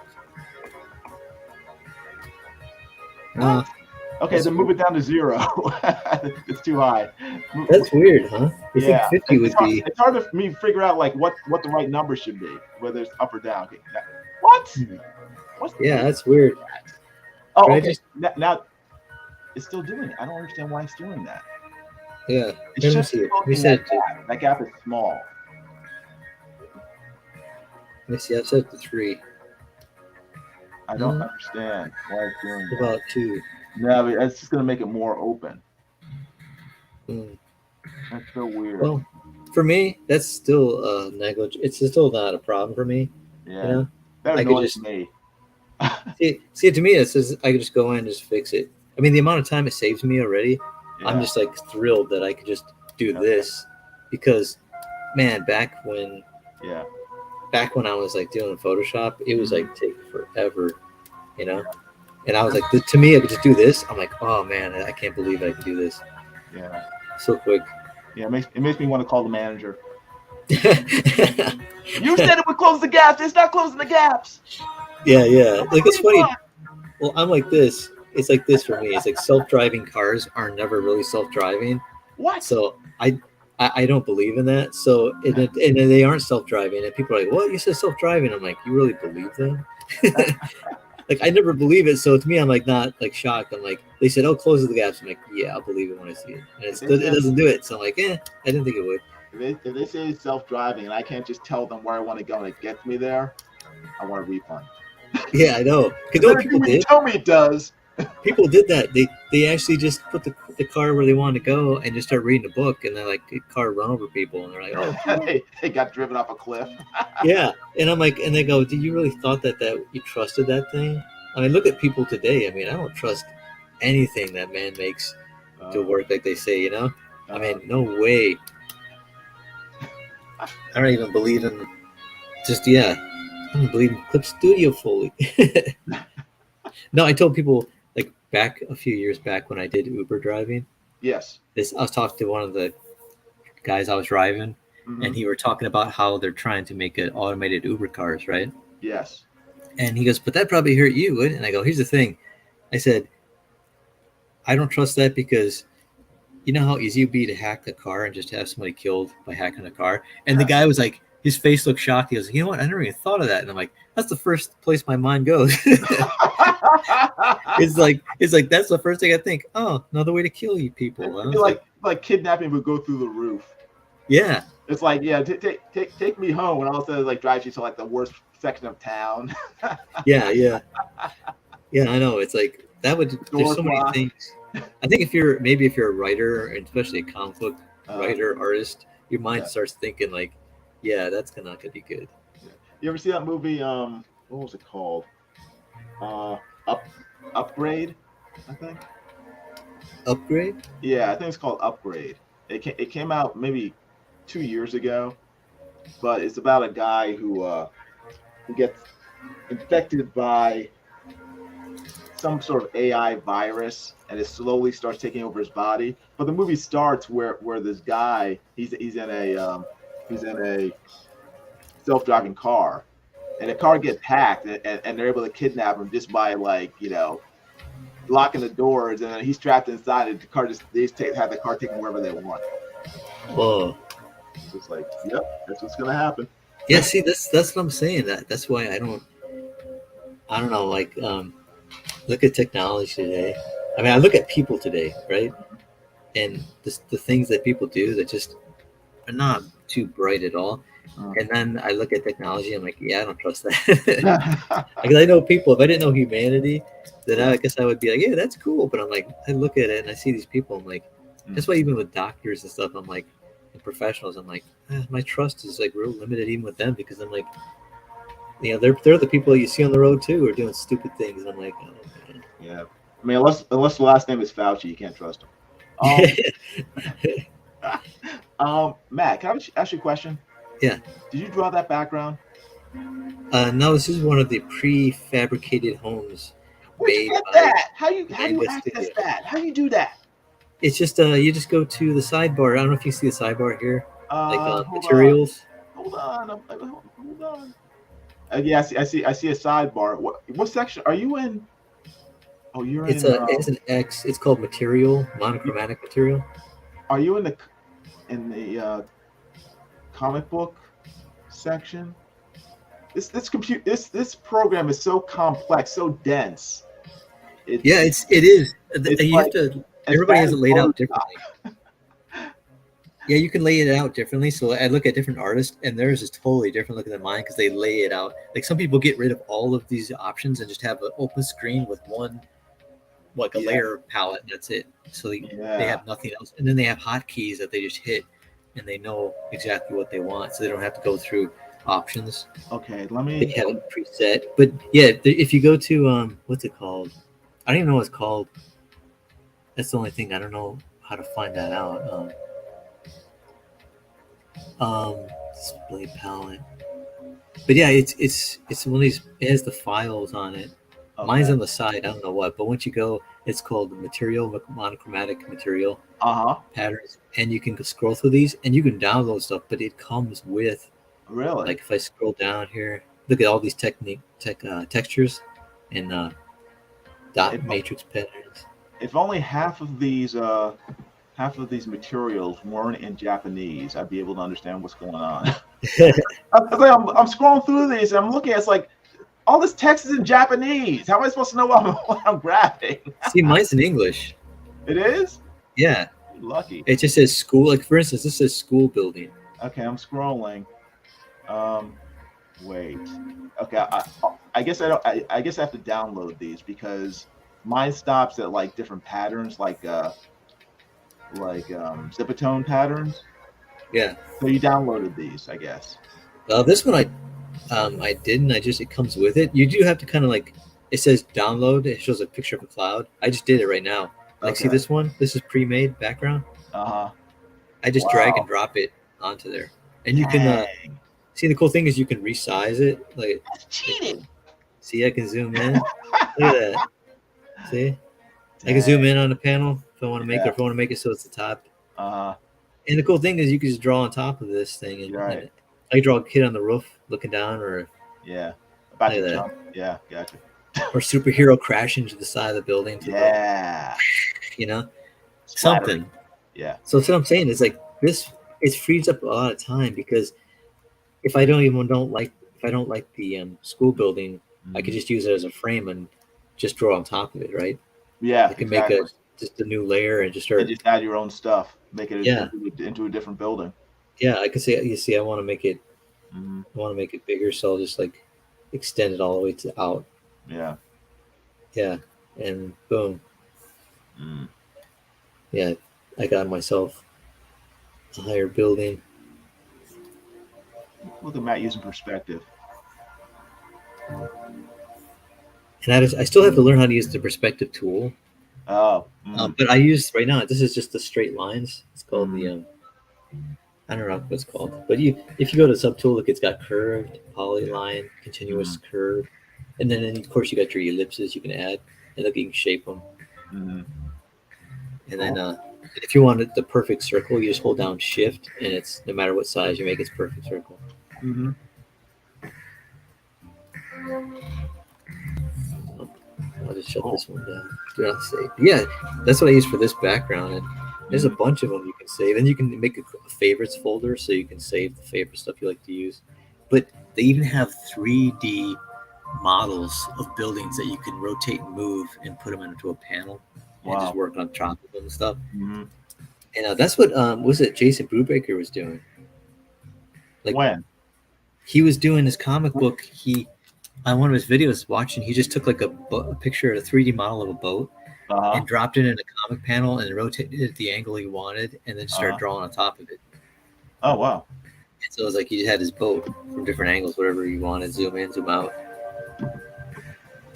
Okay, then move it down to 0. It's too high. That's weird, huh? You think 50 would be? It's hard for me to figure out like what the right number should be, whether it's up or down. Okay, what? Yeah, that's weird. Oh, okay. Now it's still doing it. I don't understand why it's doing that. Yeah, Let me see. That gap is small. Let me see. I've set it to 3. I don't understand why it's doing that. About 2. No, but it's just going to make it more open. Mm. That's so weird. Well, for me, that's still negligent. It's still not a problem for me. Yeah, that annoys me. see, to me, it says I can just go in and just fix it. I mean, the amount of time it saves me already, I'm just like thrilled that I could just do this because, man, back when I was like doing Photoshop, it was like taking forever, And I was like, to me, I could just do this. I'm like, oh man, I can't believe I could do this. Yeah. So quick. Yeah, it makes me want to call the manager. You said it would close the gaps. It's not closing the gaps. Yeah. Like it's funny. Well, I'm like this. It's like this for me. It's like self-driving cars are never really self-driving. What? So I don't believe in that. So and they aren't self-driving, and people are like, "What? You said self-driving?" I'm like, "You really believe them?" Like I never believe it. So to me, I'm like not like shocked. I'm like, they said, "Oh, close the gaps." I'm like, "Yeah, I'll believe it when I see it." And it doesn't do it. So I'm like, I didn't think it would. If they say it's self-driving and I can't just tell them where I want to go and it gets me there, I want a refund. Yeah, I know. Because what people When did. you tell me it does. People did that. They actually just put the car where they wanted to go and just start reading a book, and they're like, the car run over people, and they're like, "Oh, cool." they got driven off a cliff. Yeah. And I'm like, and they go, "Do you really thought that you trusted that thing?" I mean, look at people today. I mean, I don't trust anything that man makes to work like they say. You know, I mean, no way. I don't even believe in I don't believe in Clip Studio Foley. No, I told people like back a few years back when I did Uber driving. Yes. I was talking to one of the guys I was driving, Mm-hmm. and he were talking about how they're trying to make it automated Uber cars, right? Yes. And he goes, "But that probably hurt you, wouldn't?" And I go, "Here's the thing," I said, "I don't trust that because you know how easy it'd be to hack the car and just have somebody killed by hacking the car." And the guy was like, his face looked shocked. He goes, "You know what? I never even thought of that." And I'm like, "That's the first place my mind goes." It's like that's the first thing I think. Oh, another way to kill you people. It'd be like kidnapping would go through the roof. Yeah. It's like, yeah, take me home, and all of a sudden like drives you to like the worst section of town. Yeah. Yeah, I know. It's like that would. There's so many things. I think if you're a writer, and especially a comic book writer, artist, your mind starts thinking like, yeah, that's not gonna be good. You ever see that movie? What was it called? Upgrade, I think. Upgrade? Yeah, I think it's called Upgrade. It came out maybe 2 years ago, but it's about a guy who gets infected by some sort of AI virus, and it slowly starts taking over his body. But the movie starts where this guy he's in a self-driving car, and the car gets hacked, and they're able to kidnap him just by locking the doors, and then he's trapped inside, and they just have the car taken wherever they want. Whoa. So it's like, yep, that's what's gonna happen. Yeah, see, that's what I'm saying. That's why I don't know. Like, look at technology today. I mean, I look at people today, right? And the things that people do that just are not too bright at all. And then I look at technology. I'm like, yeah, I don't trust that. Because I know people. If I didn't know humanity, then I guess I would be like, yeah, that's cool. But I'm like, I look at it and I see these people. I'm like, that's why even with doctors and stuff, I'm like, and professionals, I'm like, my trust is like real limited even with them, because I'm like, you know, they're the people you see on the road too who are doing stupid things. And I'm like, oh man. Yeah, I mean, unless the last name is Fauci, you can't trust him. Matt, can I ask you a question? Yeah. Did you draw that background? No, this is one of the prefabricated homes. Where'd you get that? How do you access that? How do you do that? It's just you just go to the sidebar. I don't know if you see the sidebar here, materials. Hold on. Yeah, I see a sidebar. What section are you in? Oh, you're it's in. It's an X. It's called material, monochromatic material. Are you in the comic book section? This program is so complex, so dense. It is. Everybody has it laid out differently. Yeah, you can lay it out differently. So I look at different artists, and theirs is totally different looking than mine because they lay it out. Like some people get rid of all of these options and just have an open screen with one, like a layer palette. That's it. So they have nothing else, and then they have hotkeys that they just hit, and they know exactly what they want, so they don't have to go through options. Okay, They have it preset. But yeah, if you go to what's it called? I don't even know what it's called. That's the only thing. I don't know how to find that out. Display palette. But yeah, it's one of these. It has the files on it. Mine's Okay. on the side. I don't know what, but once you go, it's called material monochromatic material Uh-huh. patterns, and you can scroll through these, and you can download stuff. But it comes with, Really? like, if I scroll down here, look at all these textures and If, dot matrix patterns. if only half of these materials weren't in Japanese, I'd be able to understand what's going on. I'm scrolling through these and I'm looking at it's like all this text is in Japanese. How am I supposed to know what I'm grabbing? See, mine's in English. It is? Yeah, You're lucky. it just says school. Like, for instance, this says school building. Okay, I'm scrolling. Wait. Okay, I guess I don't. I guess I have to download these because mine stops at like different patterns, like zipatone patterns. Yeah. So you downloaded these, I guess. This one I didn't. It comes with it. You do have to kind of like, it says download. It shows a picture of a cloud. I just did it right now. Like, see Okay. this one? This is pre-made background. Uh-huh. I just drag and drop it onto there, and you can Dang. see the cool thing is you can resize it. Like, That's cheating. see, I can zoom in. Look at that. See, I can zoom in on the panel if I want to make it. Or if I want to make it so it's the top. And the cool thing is you can just draw on top of this thing, and, Right. and I draw a kid on the roof looking down, or About to jump. Yeah, gotcha. or superhero crash into the side of the building. You know, Splattery. something. Yeah. So that's what I'm saying. It's like this. It frees up a lot of time because if I don't like the school building, I could just use it as a frame and just draw on top of it, right? Yeah. I can make just a new layer and just start. And just add your own stuff. Make it into a different building. Yeah, I could say. You see, I want to make it. I want to make it bigger, so I'll just like extend it all the way to out. Yeah. Yeah, and boom. Yeah, I got myself a higher building. Look at Matt using perspective. And I still have to learn how to use the perspective tool. Oh. But I use right now. This is just the straight lines. It's called the. I don't know what it's called, but if you go to subtool, look, it's got curved, polyline, continuous curve, and then of course you got your ellipses you can add, and look, you can shape them. And then if you want the perfect circle, you just hold down Shift, and it's no matter what size you make, it's perfect circle. I'll just shut this one down. Do not save. Yeah, that's what I use for this background, and there's a bunch of them you can save, and you can make a favorites folder so you can save the favorite stuff you like to use. But they even have 3D models of buildings that you can rotate and move and put them into a panel and just work on top of them and stuff. And that's what was it Jason Brubaker was doing. Like, when he was doing his comic book, on one of his videos watching, he just took like a picture of a 3D model of a boat and dropped it in a comic panel and rotated it at the angle he wanted, and then started drawing on top of it. Oh, wow. And so it was like he had his boat from different angles, whatever he wanted, zoom in, zoom out.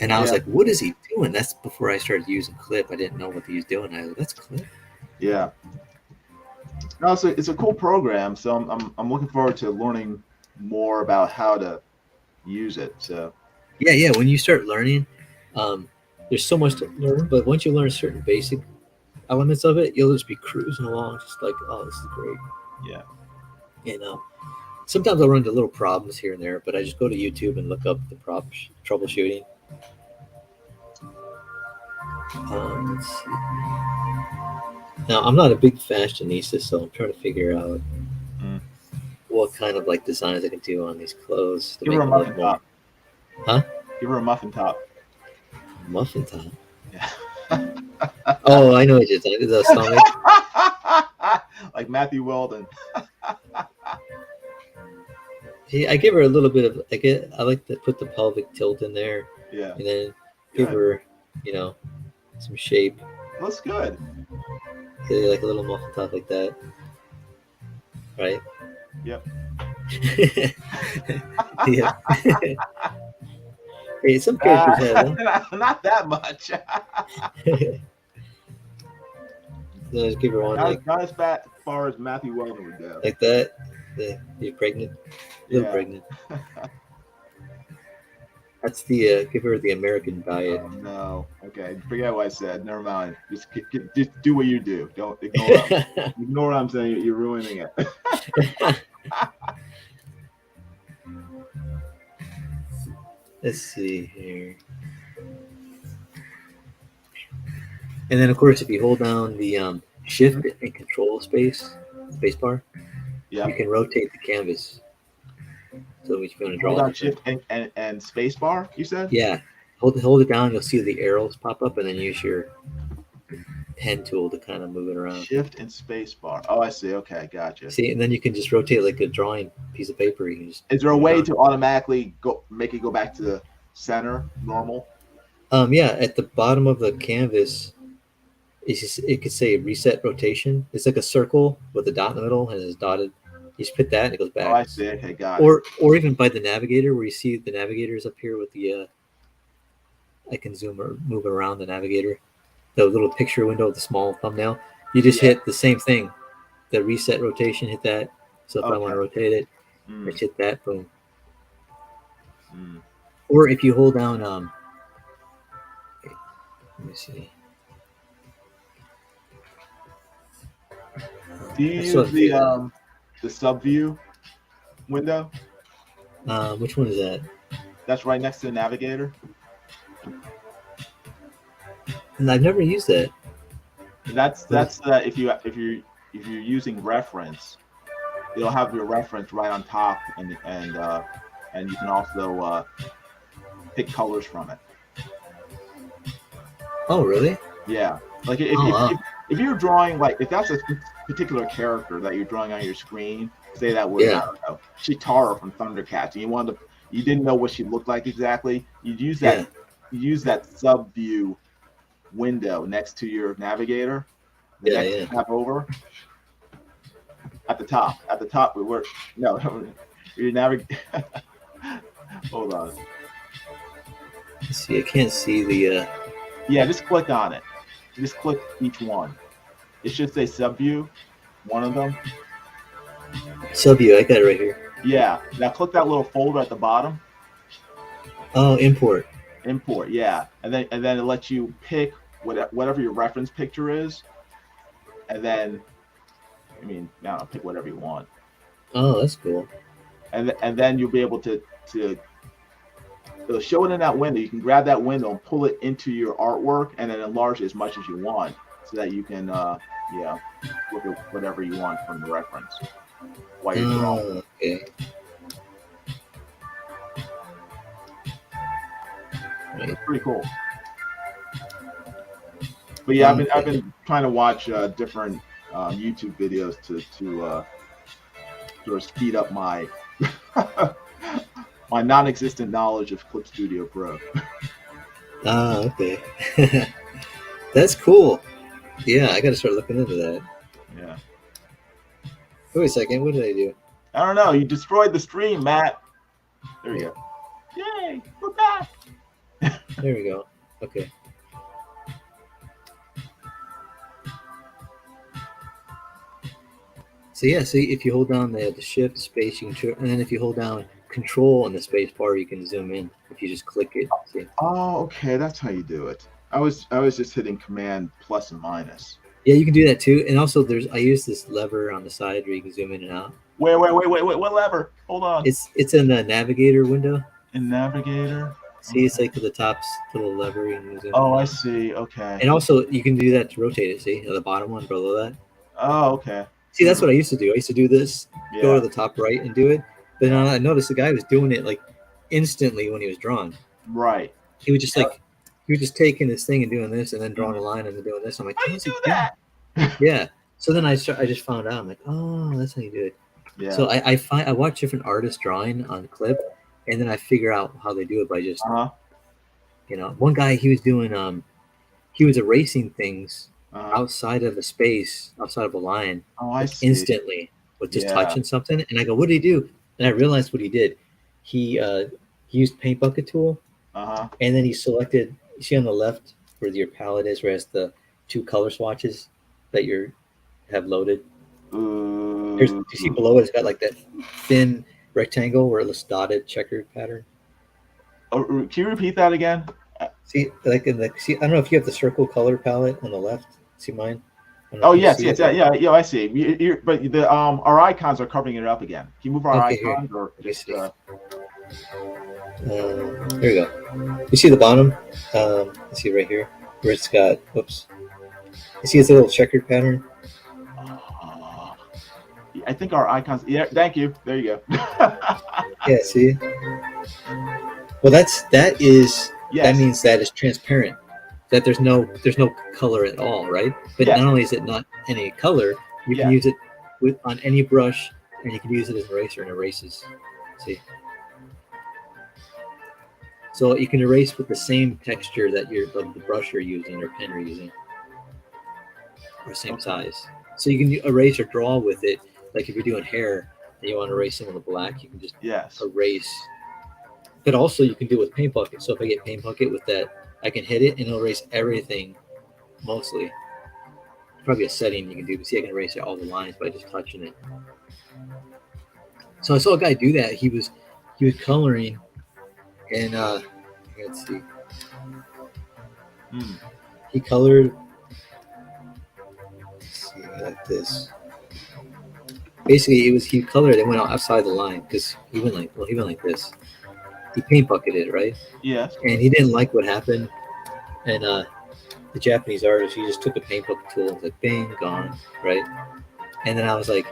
And I was like, what is he doing? That's before I started using Clip. I didn't know what he was doing. I was like, that's Clip. Yeah. No, so it's a cool program. So I'm looking forward to learning more about how to use it. So yeah, when you start learning, there's so much to learn, but once you learn certain basic elements of it, you'll just be cruising along, just like, oh, this is great. Yeah. Sometimes I'll run into little problems here and there, but I just go to YouTube and look up the troubleshooting. Let's see. Now, I'm not a big fashionista, so I'm trying to figure out what kind of like designs I can do on these clothes. Give her a muffin top. Huh? Give her a muffin top. Muffin top? Yeah. Oh, I know what you're talking about. The stomach. Like Matthew Weldon. I give her a little bit of, I like to put the pelvic tilt in there. Yeah. And then give her, some shape. Looks good. Like a little muffin top like that. Right? Yep. Yeah. Hey, some characters have them. Not that much. So just give her one not as far as Matthew Weldon would go. like that. You're pregnant. A little pregnant. That's the give her the American diet. Oh no. Okay, forget what I said. Never mind. Just do what you do. Don't ignore. Ignore what I'm saying. You're ruining it. Let's see here. And then, of course, if you hold down the shift and control space bar, Yeah. you can rotate the canvas. So if you want to draw Hold down different. shift and space bar, you said? Yeah, hold it down. You'll see the arrows pop up, and then use your pen tool to kind of move it around. Shift and space bar. Oh, I see. Okay, gotcha. See, and then you can just rotate like a drawing piece of paper. You can just Is there a way to automatically make it go back to the center, normal? Yeah, at the bottom of the canvas, it could say reset rotation. It's like a circle with a dot in the middle, and it's dotted. You just put that, and it goes back. Oh, I see. Okay, got it. Or even by the navigator, where you see the navigators up here with the. I can zoom or move around the navigator. The little picture window with the small thumbnail. You just hit the same thing. The reset rotation, hit that. So if I want to rotate it, I hit that. Boom. Or if you hold down. Let me see. Do you use the sub view window? Which one is that? That's right next to the navigator. And I've never used that. That's if you're using reference, it'll have your reference right on top, and you can also pick colors from it. Oh, really? Yeah. Like if you're drawing, like if that's a particular character that you're drawing on your screen, say that was I don't know, Chitara from Thundercats, and you didn't know what she looked like exactly, you'd use that sub view window next to your navigator. Tab over at the top we work. No, your navigator. Hold on. Let's see, I can't see the. Yeah, just click on it. Just click each one. It should say sub view. One of them. Sub view. I got it right here. Yeah. Now click that little folder at the bottom. Oh, import. Import. Yeah, and then it lets you pick whatever your reference picture is, and then, pick whatever you want. Oh, that's cool. And then you'll be able to it'll show it in that window. You can grab that window and pull it into your artwork, and then enlarge it as much as you want, so that you can look at whatever you want from the reference while you're drawing. Okay. It's pretty cool. But yeah, I've been trying to watch different YouTube videos to sort of speed up my my non-existent knowledge of Clip Studio Pro. Okay. That's cool. Yeah, I got to start looking into that. Yeah. Wait a second. What did I do? I don't know. You destroyed the stream, Matt. There we go. Yay! We're back. There we go. Okay. So yeah, see, if you hold down the shift space, you can, and then if you hold down control on the space bar, you can zoom in. If you just click it. See? Oh, okay, that's how you do it. I was just hitting command plus and minus. Yeah, you can do that too. And also, I use this lever on the side where you can zoom in and out. Wait! What lever? Hold on. It's in the navigator window. In navigator. See, it's like to the top little lever. You can zoom I see. Okay. And also, you can do that to rotate it. See, the bottom one below that. Oh, okay. See, that's what I used to do. I used to do this, go to the top right and do it. But then I noticed the guy was doing it like instantly when he was drawing. Right. He was just he was just taking this thing and doing this, and then drawing a line and then doing this. I'm like, how do you do that? Yeah. So then I just found out. I'm like, oh, that's how you do it. Yeah. So I watch different artists drawing on Clip, and then I figure out how they do it by just one guy, he was doing he was erasing things outside of a space, outside of a line, instantly with just touching something. And I go, what did he do? And I realized what he did. He used paint bucket tool, and then he selected. You see on the left where your palette is, where it has the two color swatches that you have loaded. You see below it, it's got like that thin rectangle where it looks dotted checkered pattern. Can you repeat that again? See, like see, I don't know if you have the circle color palette on the left. See mine? I don't know Oh if you yes, see yes, it. yeah. I see. But the our icons are covering it up again. Can you move our Okay, here. icons or Let me just? see. There we go. You see the bottom? Let's see right here where it's got. Whoops. You see it's a little checkered pattern. I think our icons. Yeah, thank you. There you go. Yeah. See. Well, that Yes. means that it's transparent. That there's no color at all, right? But Yes. not only is it not any color, you can Yeah. use it on any brush, and you can use it as an eraser and erases. See. So you can erase with the same texture that the brush you're using or pen you're using, or same Okay. size. So you can erase or draw with it. Like if you're doing hair and you want to erase some of the black, you can just erase. But also you can do it with paint bucket. So if I get paint bucket with that, I can hit it and it'll erase everything mostly. Probably a setting you can do. See, I can erase all the lines by just touching it. So I saw a guy do that. He was coloring, and let's see. He colored. Let's see, like this. Basically, he colored and went outside the line because he went like this. He paint bucketed it, right? Yes. And he didn't like what happened, and the Japanese artist, he just took a paint bucket tool and was like, bang, gone, right? And then I was like,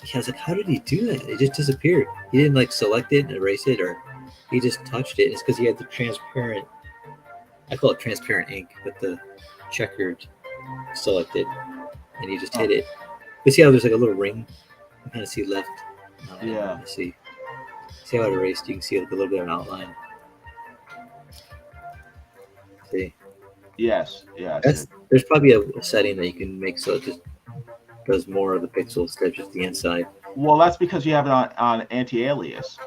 how did he do that? It just disappeared. He didn't like select it and erase it, or he just touched it. And it's because he had the transparent, I call it transparent ink, but the checkered selected, and he just hit it. You see how there's like a little ring? You kind of see left. Yeah. See how it erased? You can see like a little bit of an outline. See? Yes. Yeah. There's probably a setting that you can make so it just does more of the pixels instead of just the inside. Well, that's because you have it on anti-alias.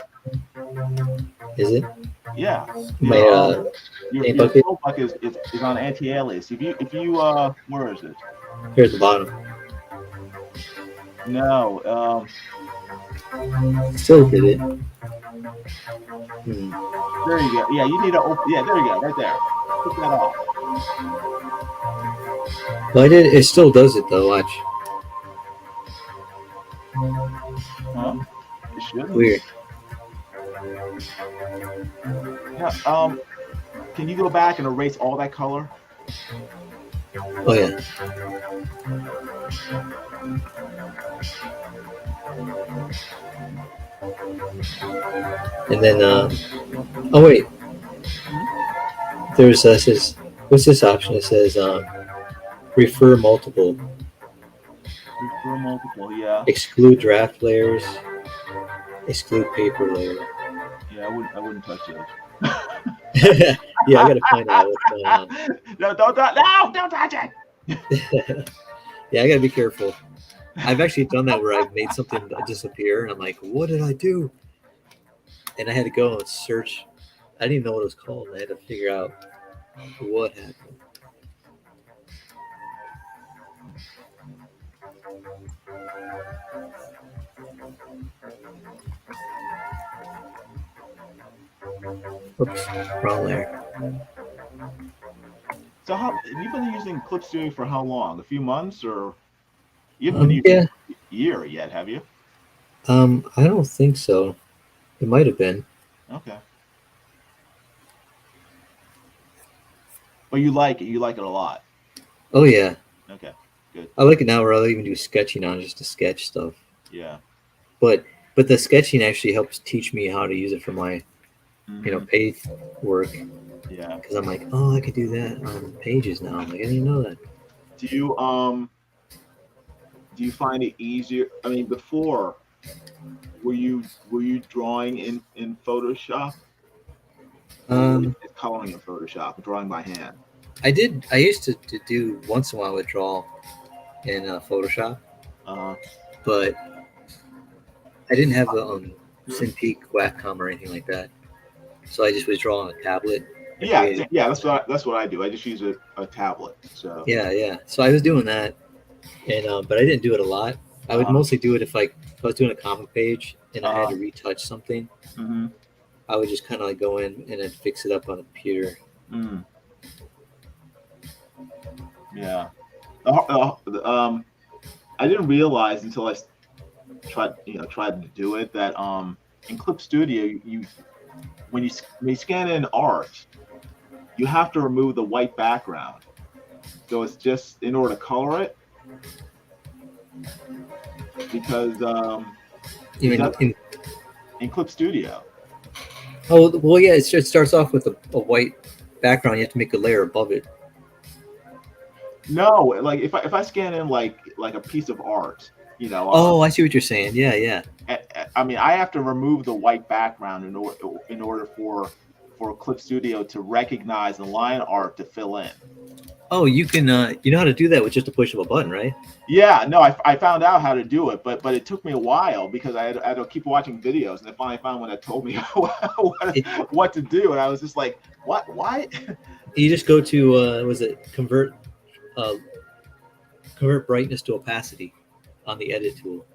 Is it? Yeah. My your bucket is on anti-alias. If you where is it? Here at the bottom. No. Still did it. There you go. Yeah, you need to open. Yeah, there you go. Right there. Take that off. Well, I did. It still does it though. Watch. Huh? It shouldn't. Weird. Yeah. Can you go back and erase all that color? Oh yeah. And then, oh wait. There's says, what's this option? It says refer multiple. Refer multiple, yeah. Exclude draft layers. Exclude paper layer. Yeah, I wouldn't touch those. Yeah, I gotta find out what's going on. No, don't touch it. Yeah, I gotta be careful. I've actually done that where I've made something disappear, and I'm like, what did I do? And I had to go and search. I didn't even know what it was called. I had to figure out what happened. Oops, wrong layer. So you've been using Clip Studio for how long? A few months, or you haven't been using a year yet, have you? I don't think so. It might have been. Okay. But you like it. You like it a lot. Oh yeah. Okay. Good. I like it now where I'll even do sketching on just to sketch stuff. Yeah. But the sketching actually helps teach me how to use it for my page work. Yeah. Because I'm like, oh, I could do that on pages now. I'm like, I didn't know that. Do you find it easier? I mean, before, were you drawing in Photoshop? Coloring in Photoshop, drawing by hand. I did. I used to do once in a while with draw in Photoshop, but I didn't have the SynPeak, Wacom, or anything like that. So I just was drawing on a tablet. Yeah. That's what I do. I just use a tablet. So yeah. So I was doing that, and but I didn't do it a lot. I would mostly do it if I was doing a comic page and I had to retouch something. I would just kind of like go in and then fix it up on the computer. Mm. Yeah. I didn't realize until I tried to do it that in Clip Studio when you scan in art, you have to remove the white background. So it's just in order to color it, because Even in Clip Studio. oh well, yeah, it starts off with a white background. You have to make a layer above it. No, like if I scan in like a piece of art, Oh, I see what you're saying. Yeah, yeah. I mean, I have to remove the white background in order for Clip Studio to recognize the line art to fill in. Oh, you can you know how to do that with just a push of a button, right? Yeah, no, I found out how to do it, but it took me a while because I had to keep watching videos, and I finally found one that told me what to do, and I was just like, what? Why? You just go to was it convert brightness to opacity on the edit tool.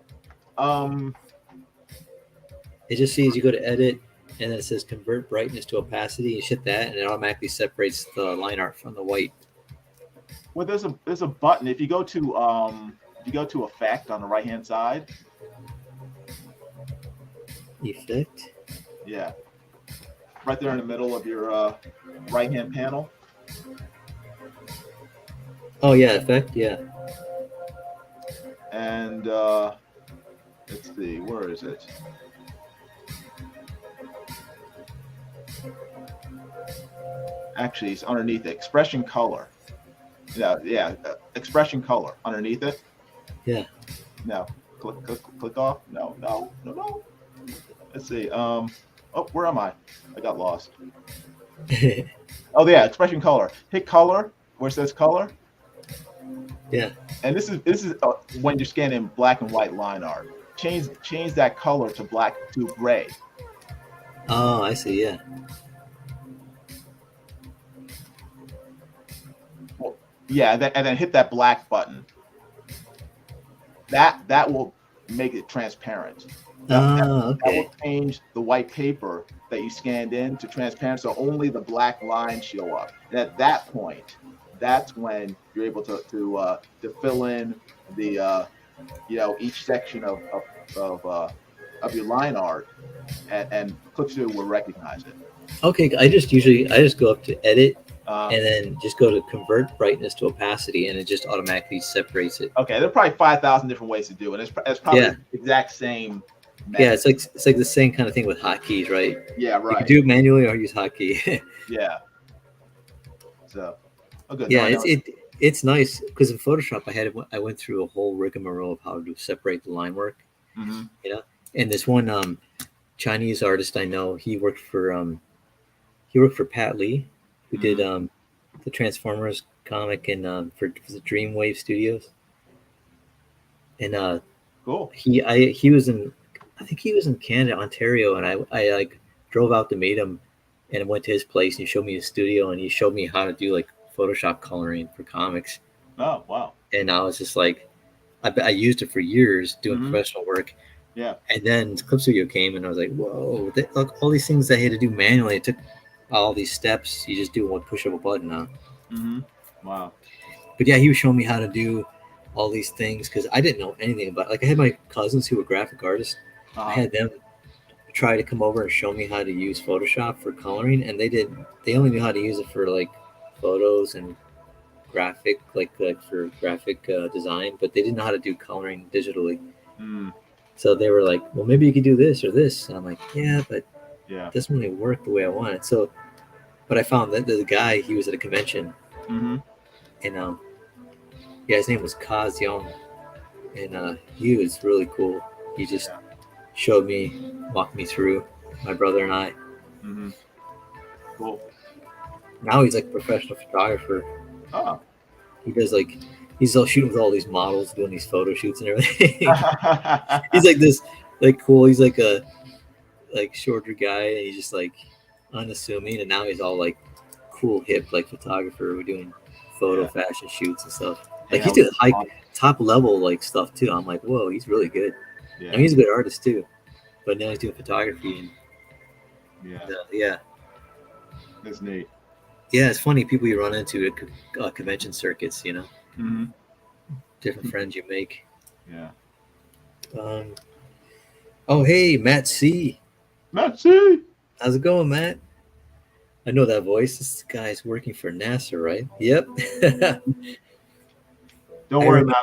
It just sees you go to edit, and then it says convert brightness to opacity. You hit that, and it automatically separates the line art from the white. Well, there's a button. If you go to effect on the right hand side. Effect. Yeah. Right there in the middle of your right hand panel. Oh yeah, effect. Yeah. And let's see, where is it? Actually, it's underneath it. Expression color. Yeah, expression color underneath it. Yeah. No, click off. No. Let's see. Oh, where am I? I got lost. Oh yeah, expression color. Hit color where it says color. Yeah. And this is when you're scanning black and white line art. Change that color to black to gray. Oh, I see. Yeah. Well, yeah, and then hit that black button. That will make it transparent. That will change the white paper that you scanned in to transparent, so only the black lines show up. And at that point, that's when you're able to fill in the each section of your line art, and Clip Studio will recognize it. Okay, I just go up to edit and then just go to convert brightness to opacity, and it just automatically separates it. Okay, there are probably 5,000 different ways to do it. It's probably the exact same method. Yeah, it's like the same kind of thing with hotkeys, right? Yeah, right. You can do it manually or use hotkey. Yeah. So, good. Yeah, it's nice because in Photoshop I went through a whole rigmarole of how to separate the line work. Mm-hmm. And this one Chinese artist I know, he worked for Pat Lee, who did the Transformers comic and for the Dreamwave Studios. And cool. He was in, I think he was in Canada, Ontario, and I like drove out to meet him and went to his place, and he showed me his studio, and he showed me how to do like Photoshop coloring for comics. Oh, wow. And I was just like, I used it for years doing professional work. Yeah. And then Clip Studio came, and I was like, whoa, look, all these things I had to do manually. It took all these steps. You just do one push of a button now. Mm-hmm. Wow. But yeah, he was showing me how to do all these things because I didn't know anything about it. Like I had my cousins who were graphic artists. I had them try to come over and show me how to use Photoshop for coloring, and they only knew how to use it for like photos and graphic, like for graphic design, but they didn't know how to do coloring digitally. So they were like, well, maybe you could do this or this, and I'm like, yeah, but it doesn't really work the way I want it. So but I found that the guy, he was at a convention, and his name was Kaz Young, and he was really cool. He just showed me, walked me through, my brother and I. Cool. Now he's like a professional photographer. Oh. He does like, he's all shooting with all these models, doing these photo shoots and everything. He's like this, like cool. He's like a shorter guy, and he's just like unassuming. And now he's all like cool, hip, like photographer. We're doing photo fashion shoots and stuff. Like he's doing top level like stuff too. I'm like, whoa, he's really good. Yeah. I mean, he's a good artist too, but now he's doing photography. And Yeah, Yeah, that's neat. yeah. It's funny people you run into at convention circuits. Hmm. Different friends you make. Yeah. Um, oh, hey, Matt C. Merci. How's it going, Matt? I know that voice. This guy's working for NASA, right? Yep. Don't I worry, remember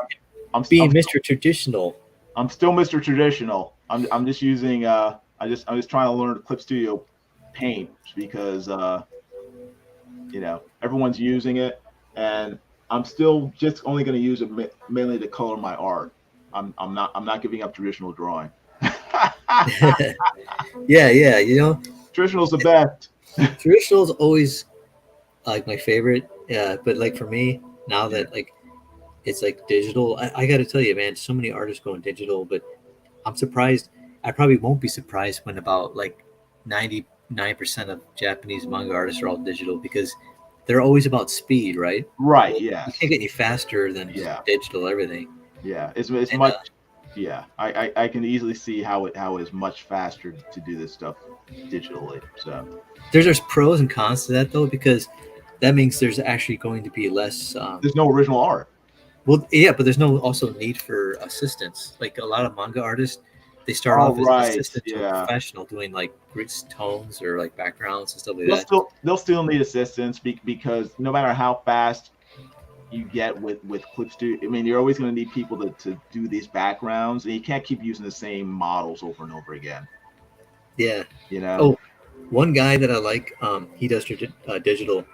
man. being Mr. Traditional. I'm still Mr. Traditional. I'm just using I'm just trying to learn Clip Studio Paint because everyone's using it, and I'm still just only going to use it mainly to color my art. I'm not giving up traditional drawing. Yeah, yeah. Traditional's the best. Traditional's always like my favorite. Yeah, but like for me now Yeah. that like it's like digital, I got to tell you, man, so many artists going digital, but I'm surprised. I probably won't be surprised when about like 99% of Japanese manga artists are all digital because they're always about speed, right? Right. Like, you Yes. can't get any faster than just Yeah. digital everything. Yeah. It's And much. Yeah. I can easily see how it's much faster to do this stuff digitally. So there's pros and cons to that though because that means there's actually going to be less. there's no original art. Well, yeah, but there's no also need for assistance. Like a lot of manga artists, they start Oh off as an right. assistant to a Yeah. professional doing like grits tones or like backgrounds and stuff like They'll that. still they'll still need assistance because no matter how fast you get with Clip Studio, I mean, you're always going to need people to do these backgrounds, and you can't keep using the same models over and over again. Yeah. You know? Oh, one guy that I like, he does digital.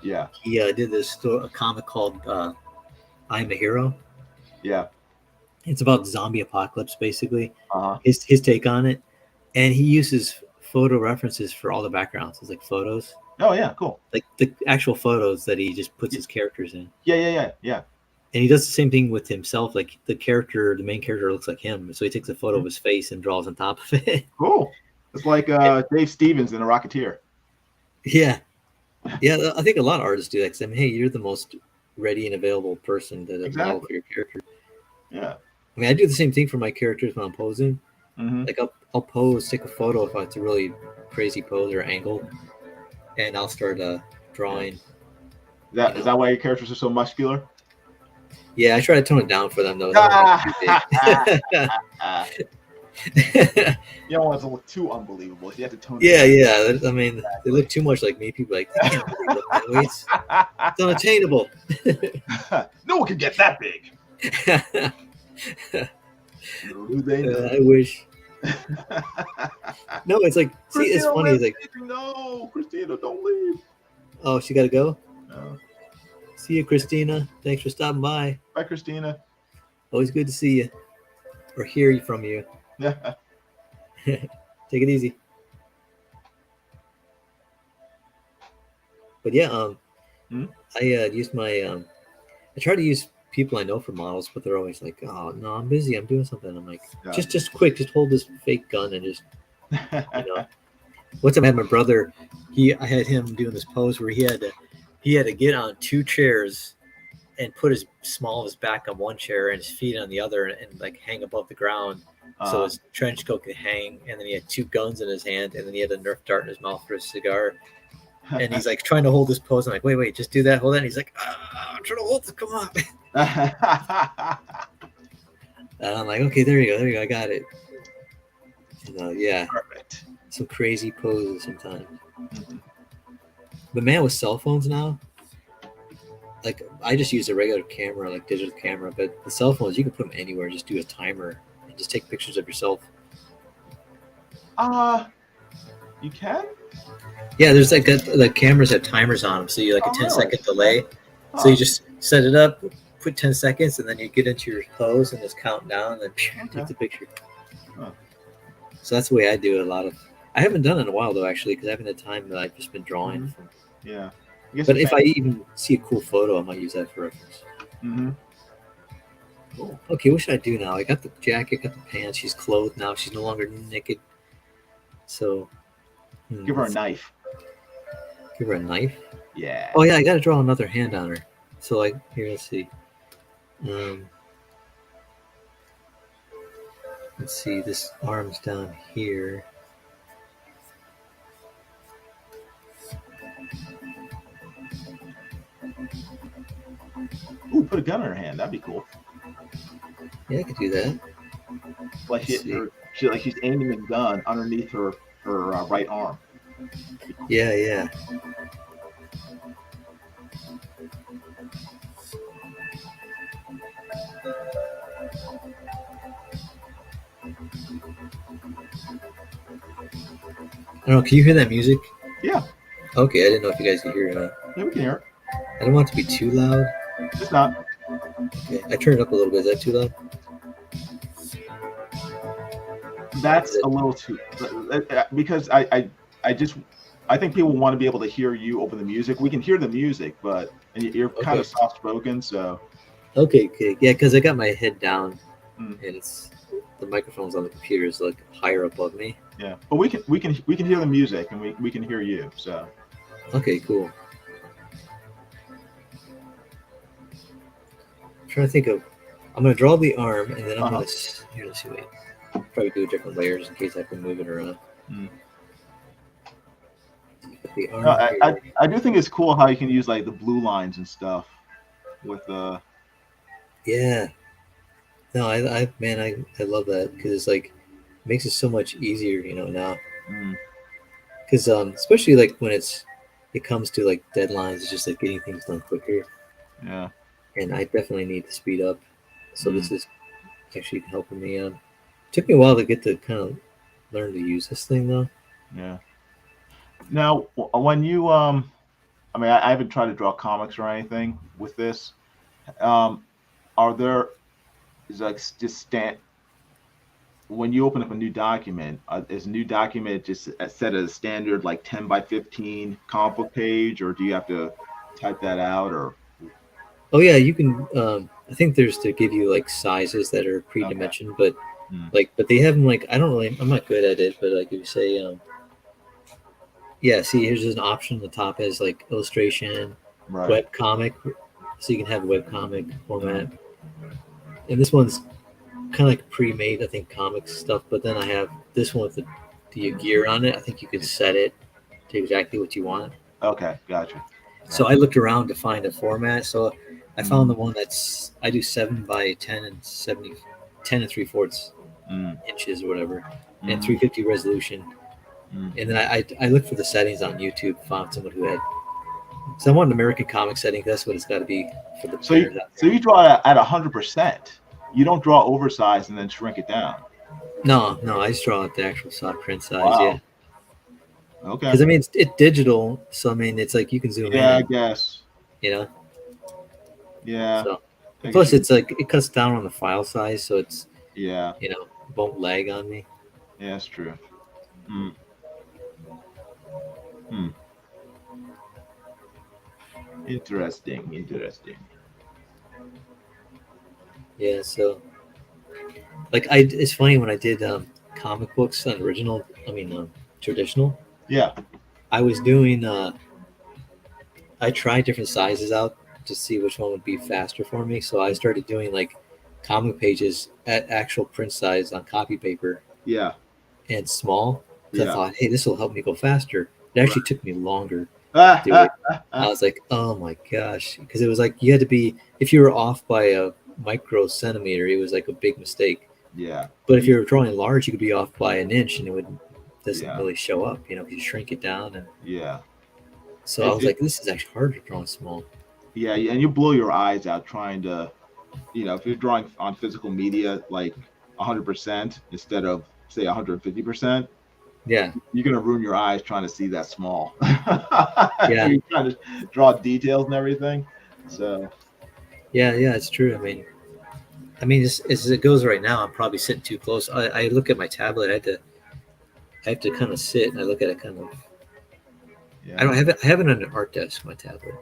Yeah. He did a comic called "I'm a Hero." Yeah. It's about zombie apocalypse, basically. Uh-huh. His take on it, and he uses photo references for all the backgrounds. It's like photos, Oh yeah, cool. like the actual photos that he just puts his characters in. Yeah. And he does the same thing with himself. Like the main character looks like him, so he takes a photo of his face and draws on top of it. Cool. It's like Dave Stevens in A Rocketeer. Yeah, yeah. I think a lot of artists do that. 'Cause, I mean, hey, you're the most ready and available person to model Exactly. for your character. Yeah. I mean, I do the same thing for my characters when I'm posing. Mm-hmm. Like I'll pose, take a photo if it's a really crazy pose or angle, and I'll start drawing. Is that why your characters are so muscular? Yeah, I try to tone it down for them though. I don't You don't want it to look too unbelievable. You have to tone it yeah, down. yeah. I mean, they look too much like me. People are like, they can't really look that way. It's unattainable. No one can get that big. Little do they know. I wish. No, it's like, see, it's funny. It's like, no, Christina, don't leave. oh, she got to go. No. See you, Christina. Thanks for stopping by. Bye, Christina. Always good to see you or hear from you. Yeah. Take it easy. But yeah, I use my I try to use people I know for models, but they're always like, "Oh no, I'm busy. I'm doing something." I'm like, just quick, just hold this fake gun and just One time I had my brother. I had him doing this pose where he had to get on two chairs and put his small of his back on one chair and his feet on the other and like hang above the ground. So his trench coat could hang, and then he had two guns in his hand, and then he had a Nerf dart in his mouth for a cigar. And he's like trying to hold this pose. I'm like, wait, just do that, hold that. And he's like, I'm trying to hold this. Come on. And I'm like, okay, there you go, I got it. And, yeah, perfect. Some crazy poses sometimes. Mm-hmm. But man, with cell phones now, like I just use a regular camera, like digital camera. But the cell phones, you can put them anywhere. Just do a timer and just take pictures of yourself. You can. Yeah, there's like the cameras have timers on them, so you like a 10-second delay. So you just set it up, put 10 seconds, and then you get into your pose and just count down, and then take the picture. So that's the way I do it. I haven't done it in a while though, actually, because I haven't had time. That I've just been drawing. Mm-hmm. Yeah. But if I even see a cool photo, I might use that for reference. Mm-hmm. Cool. Okay, what should I do now? I got the jacket, got the pants. She's clothed now. She's no longer naked. So give her a knife. Give her a knife? Yeah. Oh yeah, I got to draw another hand on her. So like here, let's see. Let's see. This arm's down here. Ooh, put a gun in her hand. That'd be cool. Yeah, I could do that. Like she's aiming a gun underneath her right arm. Yeah, yeah. I don't know. Can you hear that music? Yeah. Okay, I didn't know if you guys could hear it. Yeah, we can hear it. I don't want it to be too loud. It's not. Okay, I turned it up a little bit. Is that too loud? That's a little too because I think people want to be able to hear you over the music. We can hear the music, but you're kind of soft spoken, so. Okay, yeah, because I got my head down, and it's the microphone's on the computer is like higher above me. Yeah, but we can hear the music and we can hear you. So. Okay, cool. I'm trying to think of. I'm gonna draw the arm, and then I'm gonna here. Let's see. Wait. Probably do different layers in case I have to move it around. The arm I do think it's cool how you can use like the blue lines and stuff with Yeah. No, I love that because it's like makes it so much easier, now. Because especially like when it comes to like deadlines, it's just like getting things done quicker. Yeah. And I definitely need to speed up. So this is actually helping me out. It took me a while to get to kind of learn to use this thing though. Yeah. Now, when you I mean, I haven't tried to draw comics or anything with this. Are there when you open up a new document, is a new document just set as a standard like 10 by 15 comic book page, or do you have to type that out? Or oh yeah, you can. I think there's to give you like sizes that are pre-dimensioned, but but they have them like I'm not good at it, but like if you say yeah, see here's an option. The top has like illustration, web comic, so you can have web comic format, and this one's kind of like pre-made, I think, comics stuff. But then I have this one with the gear on it. I think you can set it to exactly what you want. Okay, gotcha. So I looked around to find a format. So I found the one I do 7 by 10 and 70, 10 and 3/4 inches or whatever, and 350 resolution. And then I looked for the settings on YouTube, found someone who had. So I want an American comic setting. That's what it's got to be for the. So you draw it at 100%. You don't draw oversized and then shrink it down. No, I just draw it the actual soft print size. Wow. Yeah. Okay. Because I mean it's digital, so I mean it's like you can zoom in. Yeah, I guess. Yeah. So, plus, it's like it cuts down on the file size, so it's won't lag on me. Yeah, that's true. Interesting. Yeah, so like it's funny when I did comic books on original. I mean traditional. Yeah. I was doing. I tried different sizes out to see which one would be faster for me. So I started doing like comic pages at actual print size on copy paper. Yeah. And small. I thought, hey, this will help me go faster. It actually took me longer. I was like, oh my gosh, because it was like you had to be, if you were off by a micro centimeter, it was like a big mistake. Yeah. But if you were drawing large, you could be off by an inch, and it doesn't really show up. You shrink it down, and So I was like, this is actually harder drawing small. Yeah, and you blow your eyes out trying to, if you're drawing on physical media like 100% instead of say 150%. Yeah, you're gonna ruin your eyes trying to see that small. Yeah, you're trying to draw details and everything. So. Yeah, it's true. I mean, as it goes right now, I'm probably sitting too close. I look at my tablet. I have to kind of sit and I look at it kind of. Yeah. I have it on an art desk, my tablet.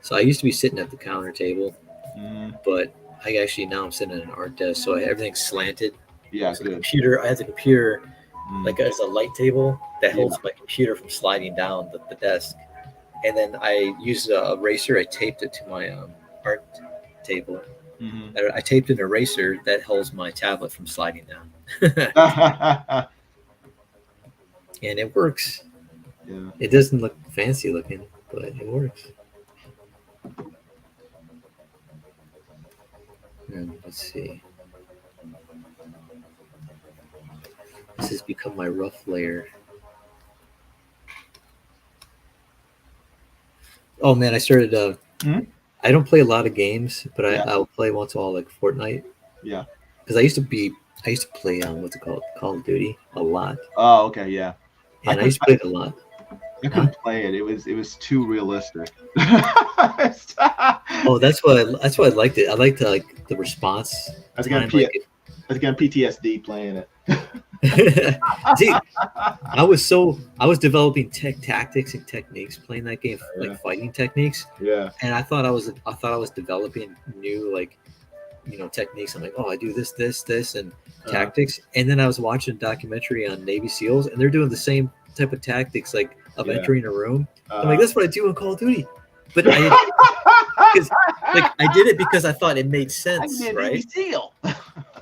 So I used to be sitting at the counter table, but now I'm sitting at an art desk, so everything's slanted. Yeah, so I have the computer like as a light table that holds my computer from sliding down the desk, and then I use a eraser. I taped it to my art table. I taped an eraser that holds my tablet from sliding down. And it works. Yeah. It doesn't look fancy looking, but it works. And let's see. This has become my rough layer. Oh man, I started. I don't play a lot of games, but Yeah. I'll play once in a while, like Fortnite. Yeah. Because I used to play what's it called, Call of Duty a lot, Oh, okay. Yeah. and I used to play it a lot. I couldn't play it. It was too realistic. Oh, that's why I liked it. I liked like the response I was time. getting PTSD playing it. See, I was developing tactics and techniques playing that game, like fighting techniques. Yeah. And I thought I was developing new techniques. I'm like, oh, I do this, and tactics. And then I was watching a documentary on Navy SEALs, and they're doing the same type of tactics, like of entering a room. I'm like, that's what I do in Call of Duty. But I did it because I thought it made sense, right? Navy SEAL.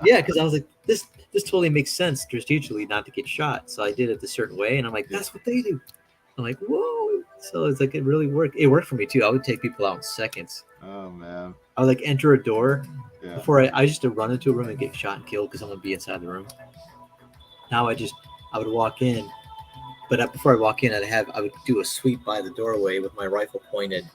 Yeah, because I was like, this totally makes sense strategically not to get shot. So I did it a certain way, and I'm like, that's what they do. I'm like, whoa. So it's like, it really worked. It worked for me too. I would take people out in seconds. Oh man. I would like enter a door before I used to run into a room and get shot and killed because I'm gonna be inside the room. Now I would walk in, but before I walk in, I would do a sweep by the doorway with my rifle pointed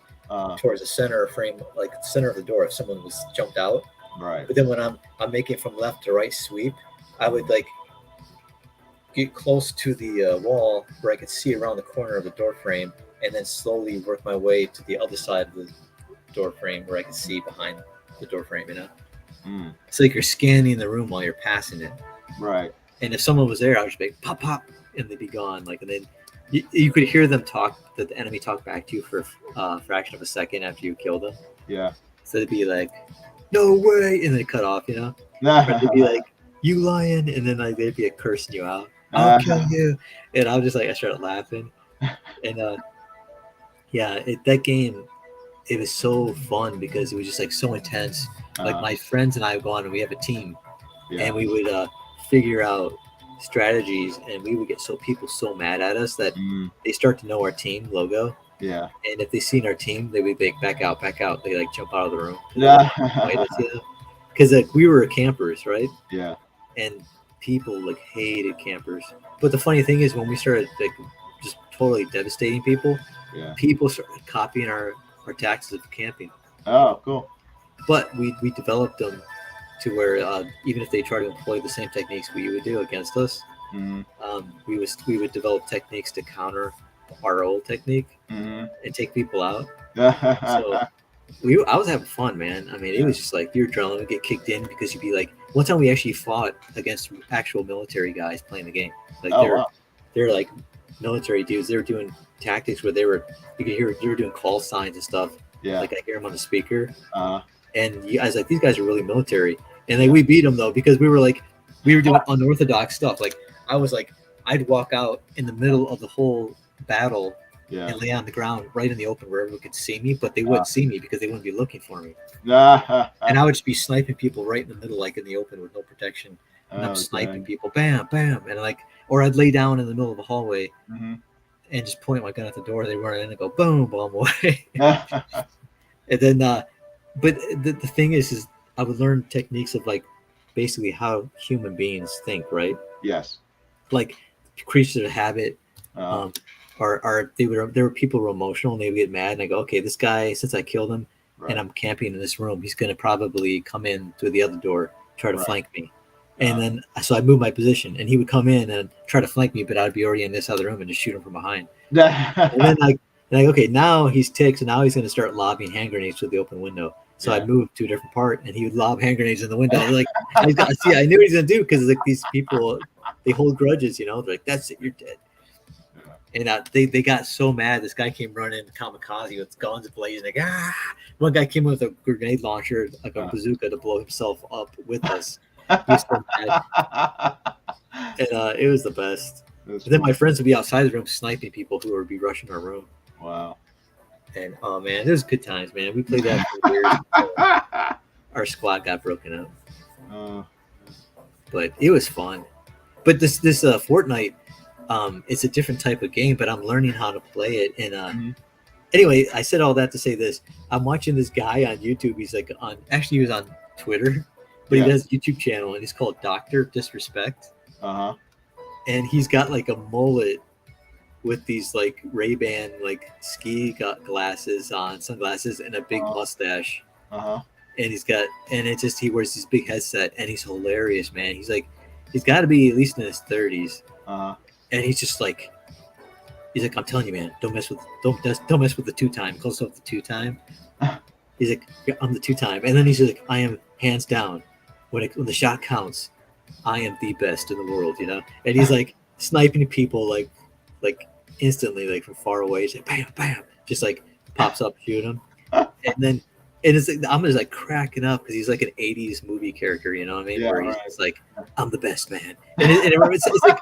towards the center frame, like the center of the door if someone was jumped out. Right. But then when I'm making from left to right sweep, I would like get close to the wall where I could see around the corner of the door frame, and then slowly work my way to the other side of the door frame where I could see behind the door frame. It's like you're scanning the room while you're passing it. Right. And if someone was there, I would just be like, pop, pop, and they'd be gone. Like, and then you could hear them talk, the enemy talk back to you for a fraction of a second after you kill them. Yeah. So they'd be like, no way, and they cut off, or they'd be like, you lying, and then like they'd be like cursing you out. I'll kill you. And I was just like, I started laughing. And that game, it was so fun because it was just like so intense. Like my friends and I would go on and we have a team, and we would figure out strategies, and we would get people so mad at us that they start to know our team logo. Yeah. And if they seen our team, they would be back out. They like jump out of the room. Because like we were campers, right? Yeah. And people like hated campers. But the funny thing is, when we started like just totally devastating people, people started copying our tactics of camping. Oh, cool. But we developed them to where even if they try to employ the same techniques we would do against us, we would develop techniques to counter our old technique and take people out. So I was having fun, man. I mean, it was just like your adrenaline would get kicked in because you'd be like, one time we actually fought against actual military guys playing the game. Like they're like military dudes. They were doing tactics where you could hear they were doing call signs and stuff. Yeah. Like I hear them on the speaker. And I was like, these guys are really military. And like we beat them though because we were doing unorthodox stuff. Like I'd walk out in the middle of the whole battle and lay on the ground right in the open where everyone could see me, but they wouldn't see me because they wouldn't be looking for me. And I would just be sniping people right in the middle, like in the open with no protection. And I'm sniping people, bam, bam, and or I'd lay down in the middle of the hallway and just point my gun at the door. They run in and go, boom, bomb away. And then, but the thing is I would learn techniques of like basically how human beings think, right? Yes. Like creatures of habit. There were people who were emotional and they would get mad and I go, okay, this guy, since I killed him and I'm camping in this room, he's going to probably come in through the other door, try to flank me. And then, so I'd move my position and he would come in and try to flank me, but I'd be already in this other room and just shoot him from behind. And then okay, now he's ticked. So now he's going to start lobbing hand grenades through the open window. So I'd move to a different part and he would lob hand grenades in the window. Like, I knew what he's going to do because like these people, they hold grudges, they're like, that's it, you're dead. And they got so mad. This guy came running kamikaze with guns blazing. Like, one guy came with a grenade launcher, like a bazooka, to blow himself up with us. He was so mad. And it was the best. Then my friends would be outside the room sniping people who would be rushing our room. Wow. And oh man, it was good times, man. We played that for years. Our squad got broken up. But it was fun. But this Fortnite, it's a different type of game, but I'm learning how to play it. And anyway, I said all that to say this. I'm watching this guy on YouTube. He's like he was on Twitter, but he does a YouTube channel, and he's called Dr. Disrespect. Uh-huh. And he's got like a mullet with these like Ray-Ban like ski glasses on, sunglasses, and a big mustache. Uh-huh. And he wears this big headset, and he's hilarious, man. He's got to be at least in his 30s. Uh-huh. And he's like, I'm telling you, man, don't mess with the 2-time. Calls himself the 2-time. He's like, yeah, I'm the 2-time. And then he's like, I am hands down, when the shot counts, I am the best in the world, you know. And he's like sniping people like instantly, like from far away. He's like, bam, bam, just like pops up, shoot him. And it's like, I'm just like cracking up because he's like an 80s movie character, you know what I mean? Yeah, where he's like, I'm the best, man. And it's like,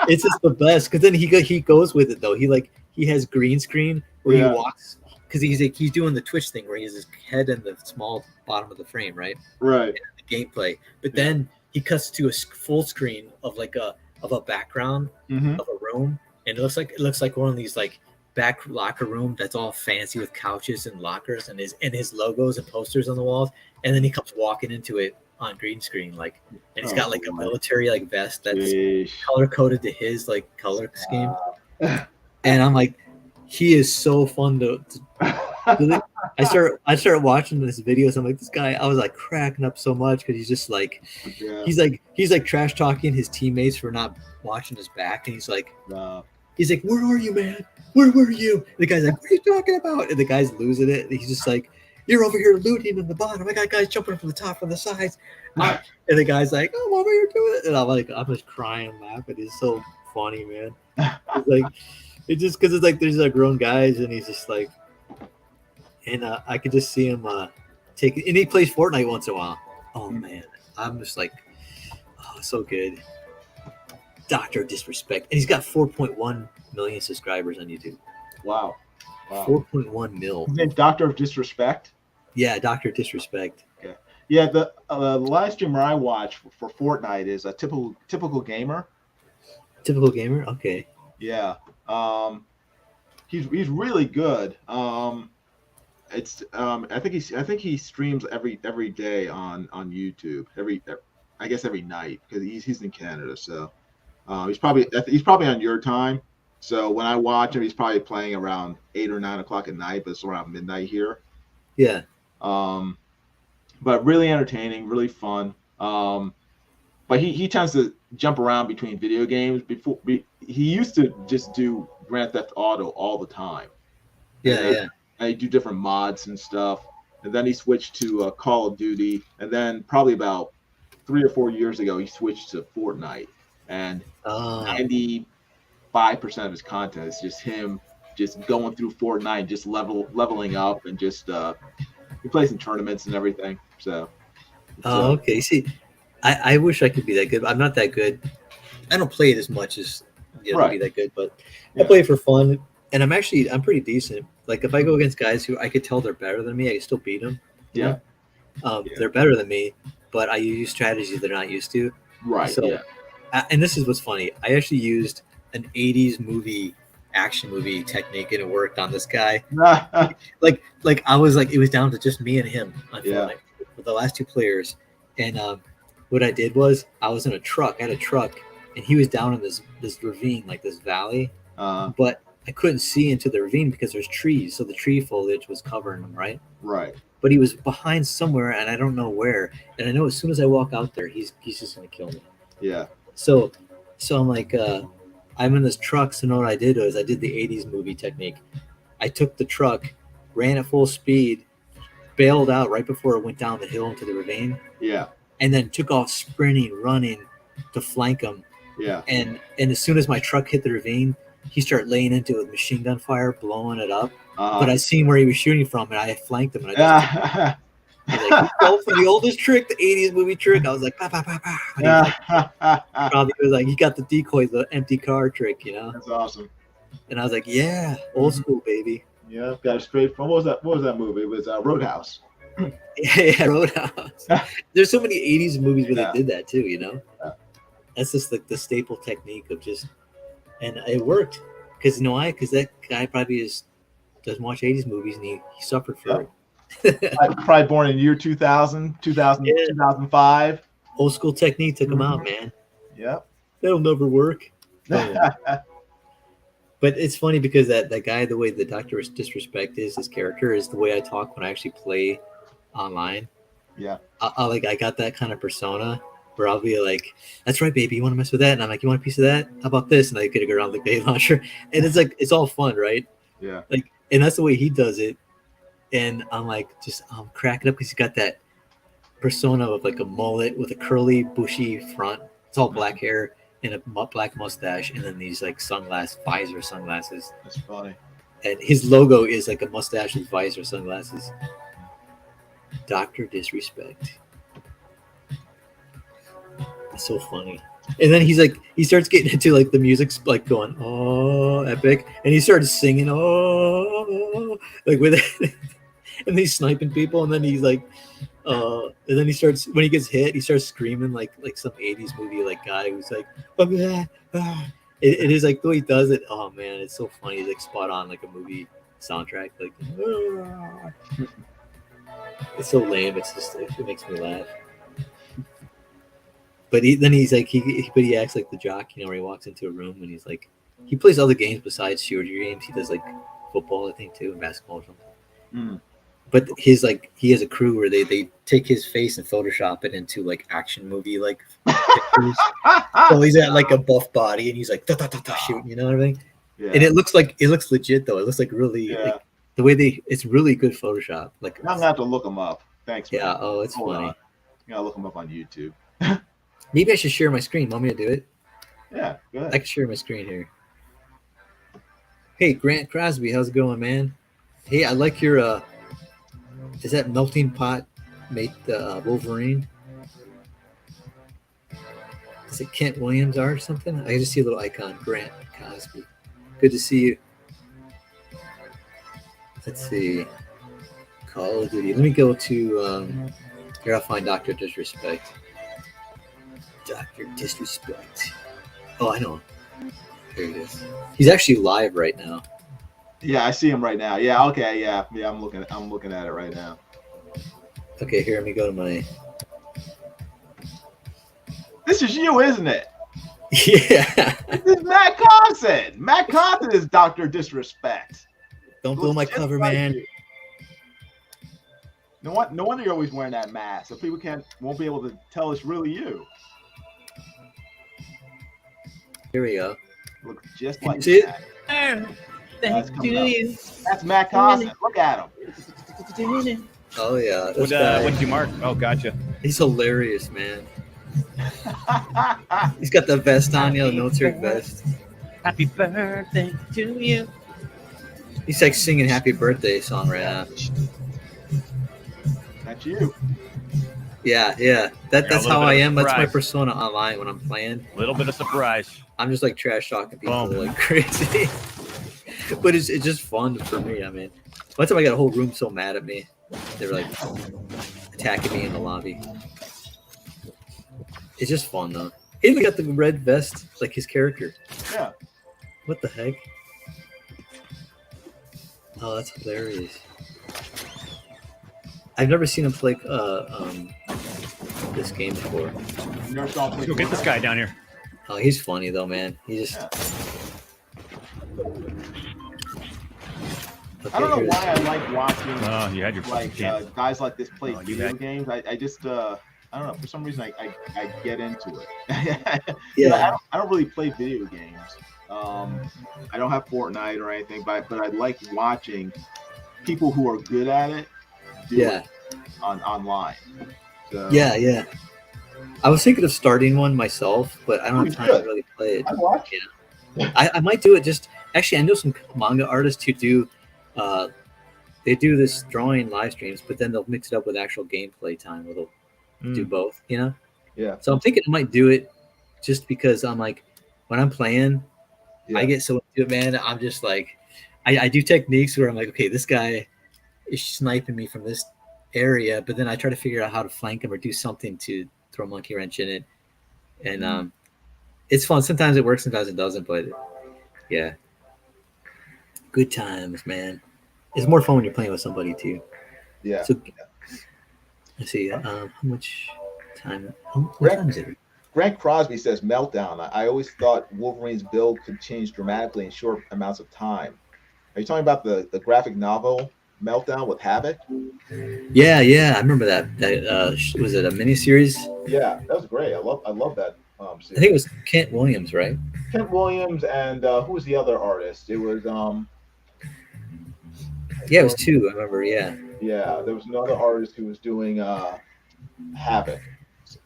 it's just the best, because then he goes with it though. He has green screen where he walks, because he's doing the Twitch thing where he has his head in the small bottom of the frame, right? Right. The gameplay, but then he cuts to a full screen of like a background of a room, and it looks like one of these like back locker room that's all fancy with couches and lockers and his logos and posters on the walls, and then he comes walking into it on green screen, like, and he's got like a military like vest that's color coded to his like color scheme. And I'm like, he is so fun to I started watching his videos. I'm like, this guy, I was like cracking up so much because he's just like, he's like trash talking his teammates for not watching his back, and he's like, where are you, man? Where were you? And the guy's like, what are you talking about? And the guy's losing it. And he's just like, you're over here looting in the bottom. I got guys jumping from the top, from the sides. And the guy's like, oh, I'm over here doing it. And I'm like, I'm just crying, laughing. It's so funny, man. It's like, it's just because it's like there's grown guys, and he's just like, and I could just see him take it. And he plays Fortnite once in a while. Oh, man. I'm just like, oh, so good. Dr. Disrespect. And he's got 4.1 million subscribers on YouTube. Wow. 4.1 mil. His name's Dr. Disrespect? Yeah, Dr. Disrespect. Okay. Yeah, the live streamer I watch for Fortnite is a typical gamer. Typical gamer? Okay. Yeah. He's really good. I think he streams every day on YouTube. I guess every night, because he's in Canada, so he's probably on your time. So when I watch him, he's probably playing around 8 or 9 o'clock at night, but it's around midnight here. Yeah. But really entertaining, really fun. But he tends to jump around between video games. He used to just do Grand Theft Auto all the time. Yeah. And he do different mods and stuff. And then he switched to Call of Duty. And then probably about 3 or 4 years ago, he switched to Fortnite. And 95% of his content is just him just going through Fortnite, just leveling up, and just he plays in tournaments and everything. So okay. See, I wish I could be that good. I'm not that good. I don't play it as much as to be that good, but I play it for fun, and I'm pretty decent. Like if I go against guys who I could tell they're better than me, I can still beat them. Yeah. They're better than me, but I use strategies they're not used to. Right. So, and this is what's funny. I actually used an 80s action movie technique, and it worked on this guy. like I was like, it was down to just me and him on Fortnite with the last 2 players. And what I did was I was in a truck. I had a truck, and he was down in this ravine, like this valley. But I couldn't see into the ravine because there's trees, so the tree foliage was covering him, right? Right. But he was behind somewhere, and I don't know where. And I know as soon as I walk out there, he's just gonna kill me. Yeah. So I'm like, I'm in this truck. So what I did was I did the 80s movie technique. I took the truck, ran at full speed, bailed out right before it went down the hill into the ravine. Yeah. And then took off sprinting, running to flank him. Yeah. And as soon as my truck hit the ravine, he started laying into it with machine gun fire, blowing it up. But I seen where he was shooting from, and I flanked him. And I just for the oldest trick, the 80s movie trick. I was like, bah, bah, bah, bah. Probably was like, he got the decoy, the empty car trick, you know. That's awesome. And I was like, yeah, old school, baby. Yeah, got it straight from what was that movie? It was Roadhouse. Yeah, Roadhouse. There's so many 80s movies where they did that too, you know. Yeah. That's just like the staple technique of just, and it worked because because that guy probably doesn't watch 80s movies, and he suffered for it. Probably born in year 2000, 2005. Old school technique took him out, man. Yep. That'll never work. But it's funny because that guy, the way the Dr. Disrespect is, his character is the way I talk when I actually play online. Yeah. I got that kind of persona where I'll be like, "That's right, baby, you want to mess with that?" And I'm like, "You want a piece of that? How about this?" And I get it around the gate launcher, and it's like it's all fun, right? Yeah. Like, and that's the way he does it. And I'm like, I'm cracking up because he's got that persona of like a mullet with a curly, bushy front. It's all black hair and a black mustache, and then these like visor sunglasses. That's funny. And his logo is like a mustache with visor sunglasses. Dr. Disrespect. It's so funny. And then he starts getting into like the music's like going, oh, epic. And he starts singing, oh, like with it. And he's sniping people. And then he's like, and then he starts, when he gets hit, he starts screaming like some 80s movie like guy who's like, it is like the way he does it. Oh man, it's so funny. He's like spot on like a movie soundtrack. Like, it's so lame. It's just, it makes me laugh. But he's like, he acts like the jock, you know, where he walks into a room and he's like, he plays other games besides shooter games. He does like football, I think, too, and basketball or something. Mm. But he has a crew where they take his face and Photoshop it into like action movie like pictures. So he's at like a buff body and he's like shooting, you know what I mean? Yeah. And it looks legit though. It looks like really like the way it's really good Photoshop. Like I'm gonna have to look him up. Thanks. Yeah. Man. Oh, it's funny. You gotta look him up on YouTube. Maybe I should share my screen. Want me to do it? Yeah, go ahead. I can share my screen here. Hey, Grant Crosby, how's it going, man? Hey, I like your is that melting pot made the Wolverine? Is it Kent Williams art or something? I just see a little icon. Grant Cosby. Good to see you. Let's see. Call of Duty. Let me go to here. I'll find Dr. Disrespect. Dr. Disrespect. Oh, I know. Here it is. He's actually live right now. Yeah, I see him right now. Yeah, okay, yeah. I'm looking at it right now. Okay, here, let me go to my. This is you, isn't it? Yeah. This is Matt Compton. Matt Compton is Dr. Disrespect. Don't blow my cover, like man. You. No wonder you're always wearing that mask, so people won't be able to tell it's really you. Here we go. Looks just like that. That's Matt Compton. Look at him. Oh yeah. What did you mark? Oh, gotcha. He's hilarious, man. He's got the vest on, you know, military vest. Happy birthday to you. He's like singing "Happy Birthday" song right now. That's you. Yeah. That's how I am. That's my persona online when I'm playing. A little bit of surprise. I'm just like trash talking people like crazy. But it's just fun for me. I mean, one time I got a whole room so mad at me. They were like attacking me in the lobby. It's just fun though. He even got the red vest, like his character. Yeah. What the heck? Oh, that's hilarious. I've never seen him play this game before. Go get this guy down here. Oh, he's funny though, man. He just. Yeah. Okay, I don't know why I like watching. Oh, you had your guys like this play video games. I just I don't know, for some reason I get into it. Yeah. I don't really play video games. I don't have Fortnite or anything, but I like watching people who are good at it do it online. So, yeah. I was thinking of starting one myself, but I don't have time to really play it. I watch. Yeah. I might do it. Just actually, I know some manga artists who do. They do this drawing live streams, but then they'll mix it up with actual gameplay time, where they'll do both. You know. Yeah. So I'm thinking I might do it, just because I'm like, when I'm playing, I get so into it, man. I'm just like, I do techniques where I'm like, okay, this guy is sniping me from this area, but then I try to figure out how to flank him or do something to throw a monkey wrench in it. And it's fun. Sometimes it works, sometimes it doesn't, but yeah. Good times, man. It's more fun when you're playing with somebody too. Yeah. So let's see. How much time? What Grant, time is it? Grant Crosby says meltdown. I always thought Wolverine's build could change dramatically in short amounts of time. Are you talking about the graphic novel Meltdown with Havoc? Yeah. I remember that. That was it a miniseries? Yeah, that was great. I love that I think it series. was Kent Williams, right? Kent Williams and who was the other artist? It was Yeah, it was two. I remember. Yeah. yeah, there was another artist who was doing Havoc.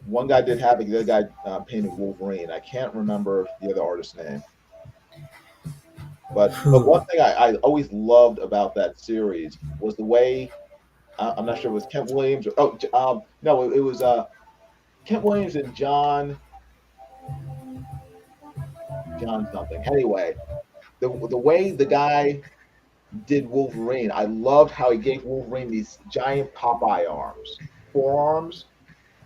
One guy did Havoc, the other guy painted Wolverine. I can't remember the other artist's name. But one thing I always loved about that series was the way I'm not sure it was Kent Williams or no, it was Kent Williams and John something. Anyway, the way the guy did Wolverine, I loved how he gave Wolverine these giant Popeye arms, forearms,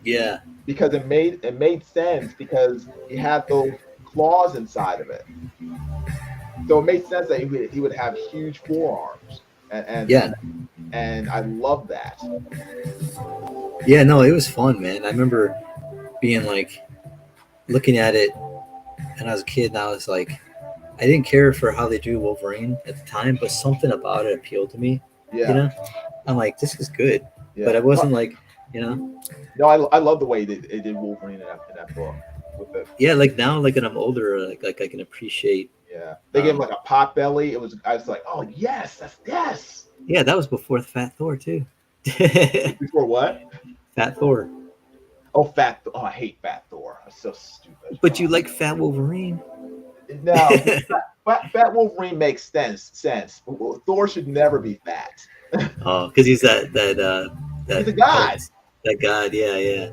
Yeah. because it made sense because he had those claws inside of it. So it made sense that he would have huge forearms, and I love that. Yeah, no, it was fun, man. I remember being like looking at it, and I was a kid, and I was like, I didn't care for how they drew Wolverine at the time, but something about it appealed to me. Yeah, You know, I'm like, this is good, yeah. but it wasn't like, you know. No, I love the way they did Wolverine in that book. With the Yeah, like now, like when I'm older, like I can appreciate. yeah, they gave him like a pot belly. I was like, oh yes, yes. Yeah, that was before Fat Thor too. Before what? Fat Thor. Oh, Fat. Oh, I hate Fat Thor. That's so stupid. But you like Fat Wolverine? No, fat Wolverine makes sense. Thor should never be fat. Oh, because he's that He's a god. That god, yeah.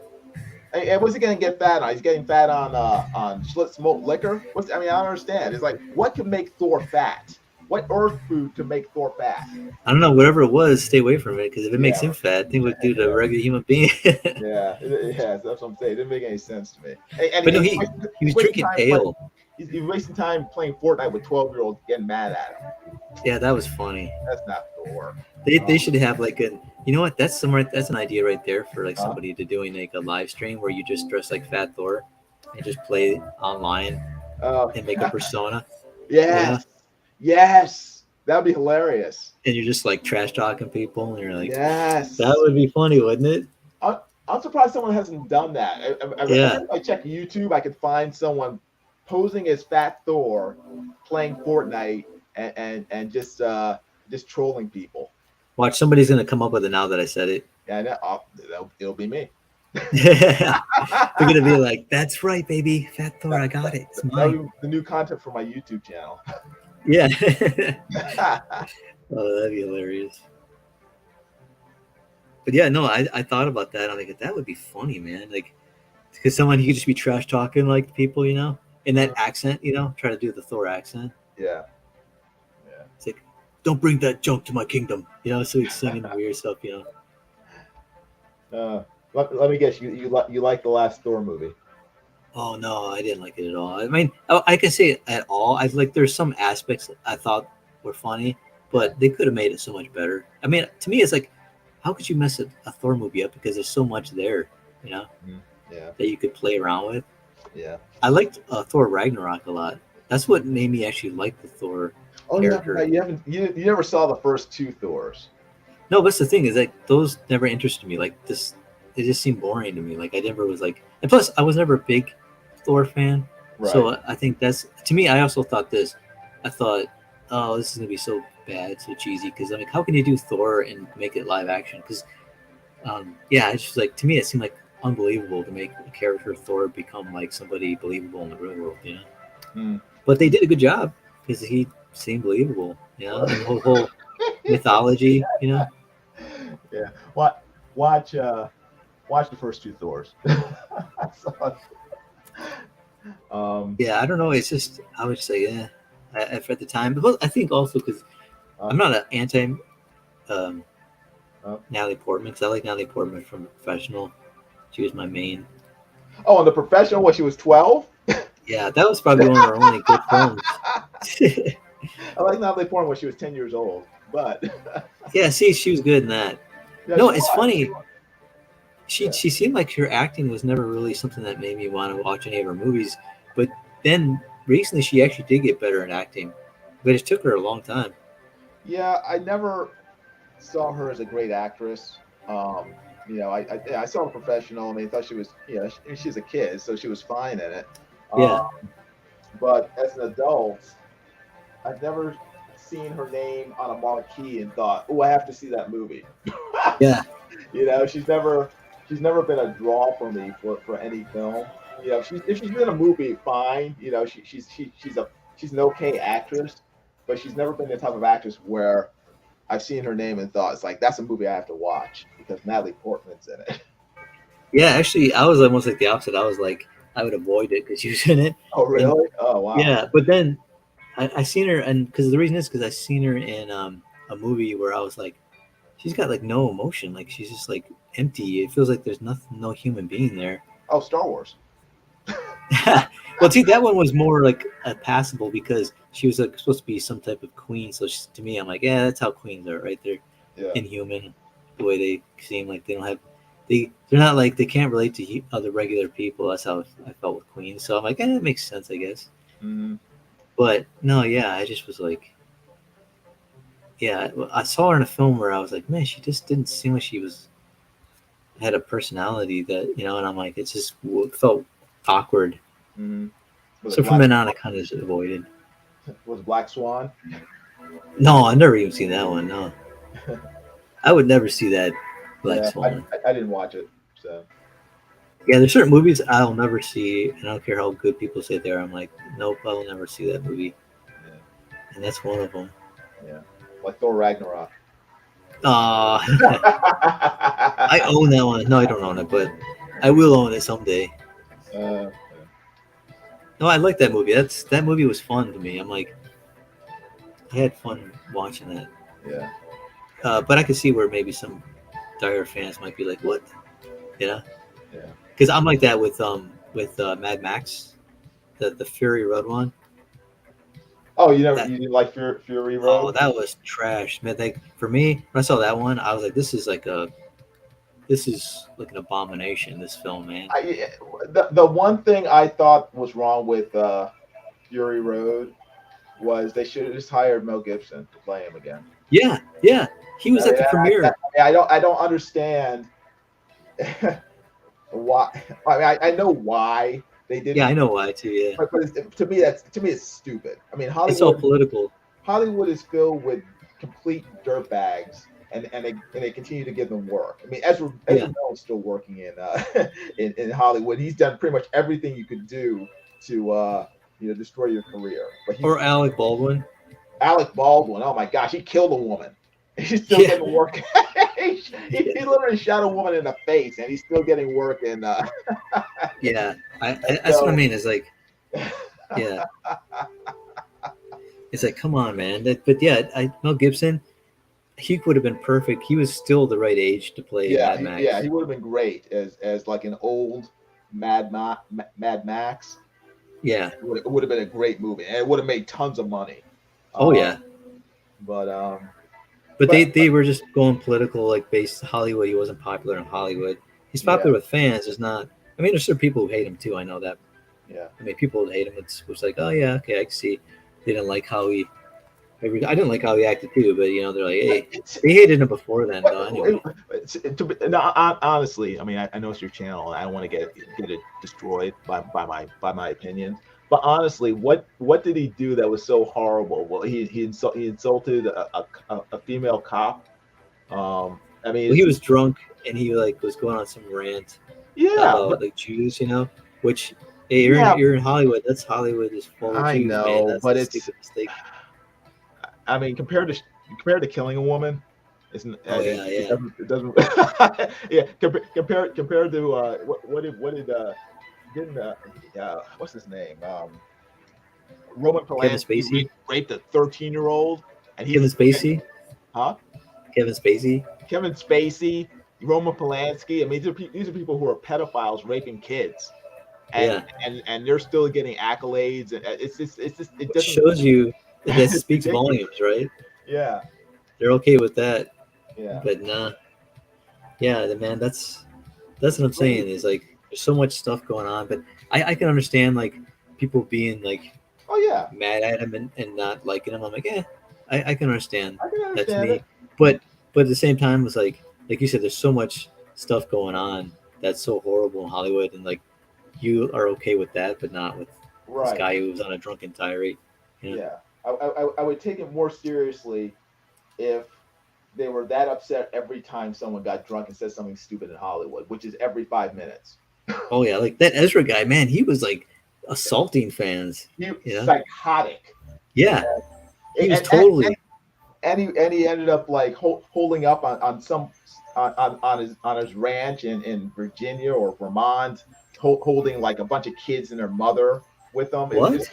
And what's he gonna get fat on? He's getting fat on Schlitz smoked liquor. I don't understand. It's like, what can make Thor fat? What earth food can make Thor fat? I don't know. Whatever it was, stay away from it, because if it makes him fat, I think it would do to a regular human being. yeah, that's what I'm saying. It didn't make any sense to me. But no, he was drinking ale. He's wasting time playing Fortnite with 12-year-olds getting mad at him. Yeah, that was funny. That's not Thor. They should have like a, you know what? That's an idea right there for like somebody to doing like a live stream where you just dress like Fat Thor and just play online and make a persona. Yes. Yes, that'd be hilarious. And you're just like trash talking people, and you're like, yes, that would be funny, wouldn't it? I'm surprised someone hasn't done that. If I check YouTube, I could find someone posing as Fat Thor, playing Fortnite, and just trolling people. Watch, somebody's gonna come up with it now that I said it. Yeah, it'll be me. They're gonna be like, "That's right, baby, Fat Thor, I got it. It's mine." The new content for my YouTube channel. Yeah. Oh, that'd be hilarious. But yeah, no, I thought about that. I'm like, that would be funny, man. Like, because someone, he could just be trash talking like people, you know, in that accent, you know, try to do the Thor accent. Yeah. It's like, don't bring that junk to my kingdom, you know. So he's singing weird stuff, you know. Let me guess, you like the last Thor movie? Oh no, I didn't like it at all. I mean, I can say it at all. I like, there's some aspects I thought were funny, but they could have made it so much better. I mean, to me, it's like, how could you mess a Thor movie up? Because there's so much there, you know, that you could play around with. Yeah, I liked Thor Ragnarok a lot. That's what made me actually like the Thor character. You never saw the first two Thors. No, but that's the thing, is like, those never interested me. Like this, it just seemed boring to me. Like I never was like, and plus I was never a big Thor fan. Right. So I think that's, to me, I also thought this. I thought, oh, this is gonna be so bad, so cheesy. Because I mean, how can you do Thor and make it live action? Because it's just like, to me, it seemed like unbelievable to make a character Thor become like somebody believable in the real world, you know. But they did a good job because he seemed believable, you know, and the whole mythology, you know. Yeah, watch the first two Thors. Yeah, I don't know. It's just, I would say, yeah, at the time. But I think also because I'm not an anti Natalie Portman, because I like Natalie Portman from Professional. She was my main. Oh, and The Professional when she was 12? Yeah, that was probably one of her only good films. I like Natalie Portman when she was 10 years old, but yeah, see, she was good in that. Yeah, No, she it's was. funny. Yeah. She seemed like her acting was never really something that made me want to watch any of her movies. But then recently, she actually did get better at acting, but it took her a long time. Yeah, I never saw her as a great actress. I saw her professional. I mean, I thought she was, she's a kid, so she was fine in it. Yeah, But as an adult, I've never seen her name on a marquee and thought, "Oh, I have to see that movie." yeah, She's never been a draw for me for any film. If she's in a movie, fine. She's an okay actress, but she's never been the type of actress where I've seen her name and thought it's like that's a movie I have to watch because Natalie Portman's in it. yeah. Actually, I was almost like the opposite. I was like, I would avoid it because she was in it. Oh, And really? Oh, wow. yeah, but then I seen her, and because the reason is because I seen her in a movie where I was like, she's got like no emotion, like she's just like empty. It feels like there's nothing, no human being there. Oh, Star Wars. Well, see, that one was more like a passable because she was like supposed to be some type of queen. So to me, I'm like, yeah, that's how queens are, right? They're Yeah. inhuman, the way they seem like they don't have. They're not like they can't relate to other regular people. That's how I felt with queens. So I'm like, that makes sense, I guess. Mm-hmm. But no, yeah, I just was like, yeah, I saw her in a film where I was like, man, she just didn't seem like she had a personality that and I'm like, it just felt awkward. Mm-hmm. So from then on, I kind of just avoided. Was Black Swan? No, I never even seen that one. No, I would never see that Black Yeah, Swan. I didn't watch it. So Yeah, there's certain movies I'll never see, and I don't care how good people say they are. I'm like, nope, I will never see that movie, yeah, and that's one of them. yeah, like Thor Ragnarok. I own that one. No, I don't own it, but I will own it someday. uh, No, I like that movie. That movie was fun to me. I'm like, I had fun watching that. yeah. But I could see where maybe some dire fans might be like, what, Yeah. Because I'm like that with Mad Max, the Fury Road one. Oh, you didn't like Fury Road? Oh, that was trash, man. Like for me, when I saw that one, I was like, this is like an abomination. This film, man. The one thing I thought was wrong with Fury Road was they should have just hired Mel Gibson to play him again. Yeah, he was at the premiere. I don't understand why. I mean, I know why they did. Yeah, I know why too. Yeah, but to me it's stupid. I mean, Hollywood. It's all political. Hollywood is filled with complete dirtbags, and they continue to give them work. I mean, Ezra Miller's still working in Hollywood. He's done pretty much everything you could do to destroy your career. Or Alec Baldwin. Alec Baldwin. Oh my gosh, he killed a woman. He's still getting work. he literally shot a woman in the face, and he's still getting work. And yeah, that's what I mean. Is like, yeah, it's like, come on, man. But yeah, Mel Gibson, he would have been perfect. He was still the right age to play Mad Max. Yeah, he would have been great as like an old Mad Max. Yeah, it would have been a great movie, and it would have made tons of money. Oh yeah, but they were just going political, like based Hollywood. He wasn't popular in Hollywood. He's popular with fans. It's not. I mean, there's certain people who hate him too. I know that. Yeah. I mean, people who hate him. It's like, oh yeah, okay, I can see. They didn't like how he. I didn't like how he acted too, but they're like, hey, they hated him before then. Though, anyway. Honestly, I mean, I know it's your channel, and I don't want to get it destroyed by my opinion. But honestly, what did he do that was so horrible? Well, he insulted a female cop. I mean, he was drunk and he was going on some rant. Yeah, about like Jews, which hey, you're in Hollywood. That's Hollywood is full of Jews. I know, man. That's but a it's stupid mistake. I mean, compared to killing a woman, it doesn't. Yeah, compared to what's his name? Roman Polanski raped a 13-year-old, and Kevin Spacey. Kevin Spacey, Roman Polanski. I mean, these are people who are pedophiles raping kids, and they're still getting accolades, and it shows you that speaks volumes, right? Yeah, they're okay with that. Yeah, but nah. Yeah, man, that's what I'm saying. Is like there's so much stuff going on, but I can understand like people being like Oh yeah, mad at him and not liking him. I'm like, I can understand. I can That's understand me. it. But at the same time, it's like you said, there's so much stuff going on that's so horrible in Hollywood, and like you are okay with that, but not with this Right. guy who was on a drunken tirade. You know? Yeah. I would take it more seriously if they were that upset every time someone got drunk and said something stupid in Hollywood, which is every 5 minutes. Oh yeah, like that Ezra guy, man, he was like assaulting fans. He You know? psychotic. Yeah, he was And, totally. he ended up like holding up on some on his ranch in Virginia or Vermont, holding like a bunch of kids and their mother with him. What?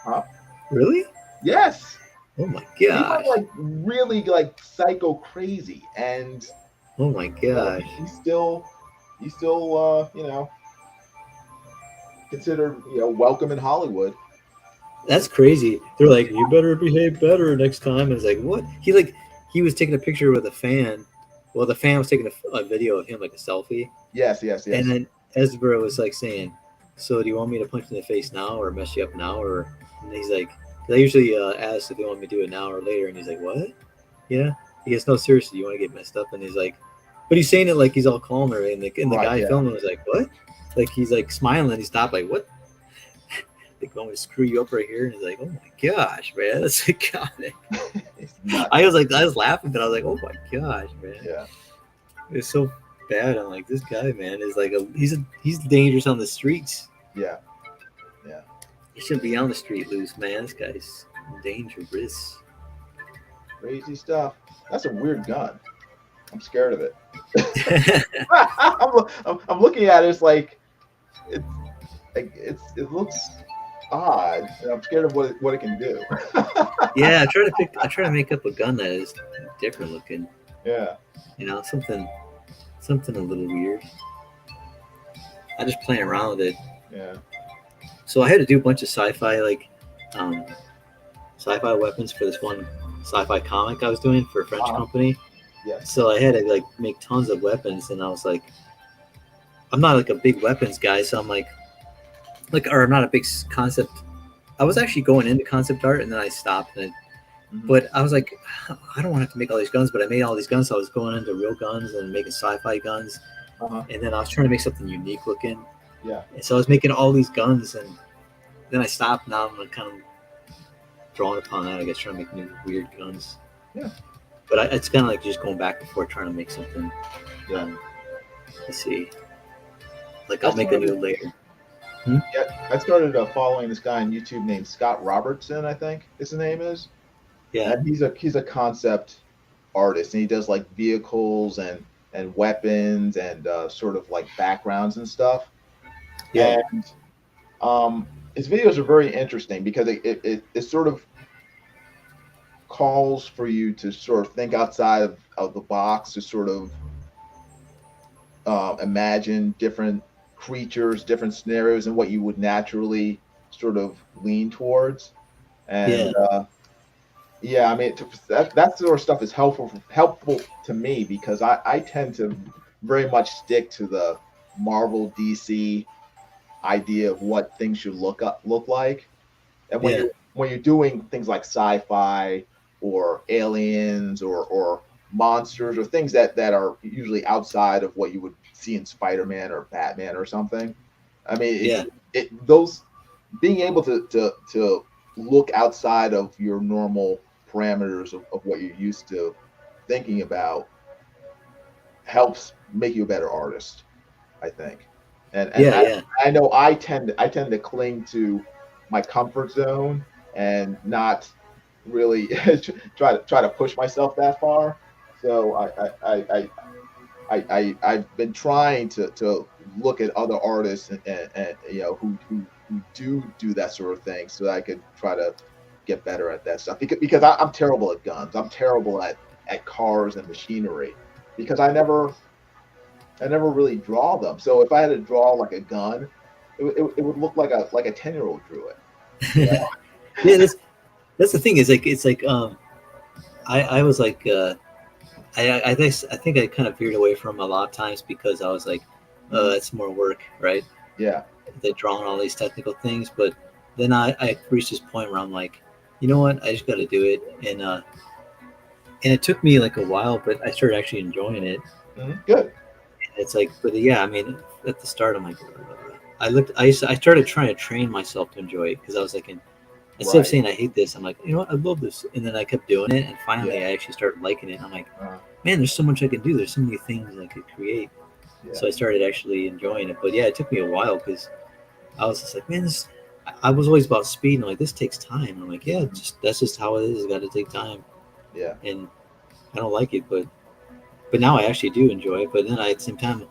Huh? Really? Yes. Oh my He gosh. was like really like psycho crazy, and Oh my gosh. he's still considered welcome in Hollywood. That's crazy. They're like, you better behave better next time. And it's like, what? He was taking a picture with a fan. Well, the fan was taking a video of him, like a selfie. Yes. And then Ezra was like saying, so do you want me to punch you in the face now or mess you up now? And he's like, they usually ask if they want me to do it now or later. And he's like, what? Yeah. He goes, no, seriously, you want to get messed up? And he's like, but he's saying it like he's all calm. And the guy filming was like, what? Like he's like smiling. He stopped like, what? They going to screw you up right here. And he's like, oh my gosh, man, that's psychotic. I was laughing, but I was like, oh my gosh, man. Yeah. It's so bad. I'm like, this guy, man, is like he's dangerous on the streets. Yeah. He shouldn't be on the street loose, man. This guy's dangerous. Crazy stuff. That's a weird gun. I'm scared of it. I'm looking at it. It's like it looks odd, and I'm scared of what it can do. Yeah, I try to make up a gun that is different looking. Yeah. Something a little weird. I just playing around with it. Yeah. So I had to do a bunch of sci-fi, like Sci-Fi Weapons for this one sci-fi comic I was doing for a French company. Yeah. So I had to like make tons of weapons, and I was like, I'm not like a big weapons guy, so I'm like, or I'm not a big concept. I was actually going into concept art, and then I stopped. But I was like, I don't want to have to make all these guns, but I made all these guns. So I was going into real guns and making sci-fi guns, and then I was trying to make something unique looking. Yeah. And so I was making all these guns, and then I stopped. Now I'm kind of drawing upon that, I guess, trying to make new weird guns. Yeah. But it's kind of like just going back before trying to make something. Yeah. Let's see. Like I'll make a new layer. Yeah, I started following this guy on YouTube named Scott Robertson, I think his name is. Yeah. And he's a concept artist, and he does like vehicles and weapons and sort of like backgrounds and stuff. Yeah. And his videos are very interesting because it sort of calls for you to sort of think outside of the box, to sort of imagine different creatures, different scenarios, and what you would naturally sort of lean towards. And I mean, that sort of stuff is helpful to me because I tend to very much stick to the Marvel DC idea of what things should look like. And when you're doing things like sci-fi or aliens or monsters or things that are usually outside of what you would see in Spider-Man or Batman or something, I mean, those being able to look outside of your normal parameters of what you're used to thinking about helps make you a better artist, I think. And I know I tend to cling to my comfort zone and not really try to push myself that far. So I've been trying to look at other artists and who do that sort of thing, so that I could try to get better at that stuff. Because I'm terrible at guns. I'm terrible at cars and machinery because I never really draw them. So if I had to draw like a gun, it would look like a 10-year-old drew it. Yeah, that's the thing. Is like it's like I was like I think I kind of veered away from a lot of times because I was like, it's more work, right? Yeah. They're drawing all these technical things, but then I reached this point where I'm like, you know what? I just got to do it, and it took me like a while, but I started actually enjoying it. Good. It's like, but yeah, I mean, at the start, I'm like, I started trying to train myself to enjoy it because I was like, instead of saying I hate this, I'm like, you know what, I love this, and then I kept doing it, and finally, I actually started liking it. I'm like, man, there's so much I can do. There's so many things I could create. So I started actually enjoying it. But yeah, it took me a while because I was just like, man, I was always about speed, and I'm like, this takes time. I'm like, yeah, that's just how it is. It's got to take time. Yeah. And I don't like it, but now I actually do enjoy it. But then at the same time,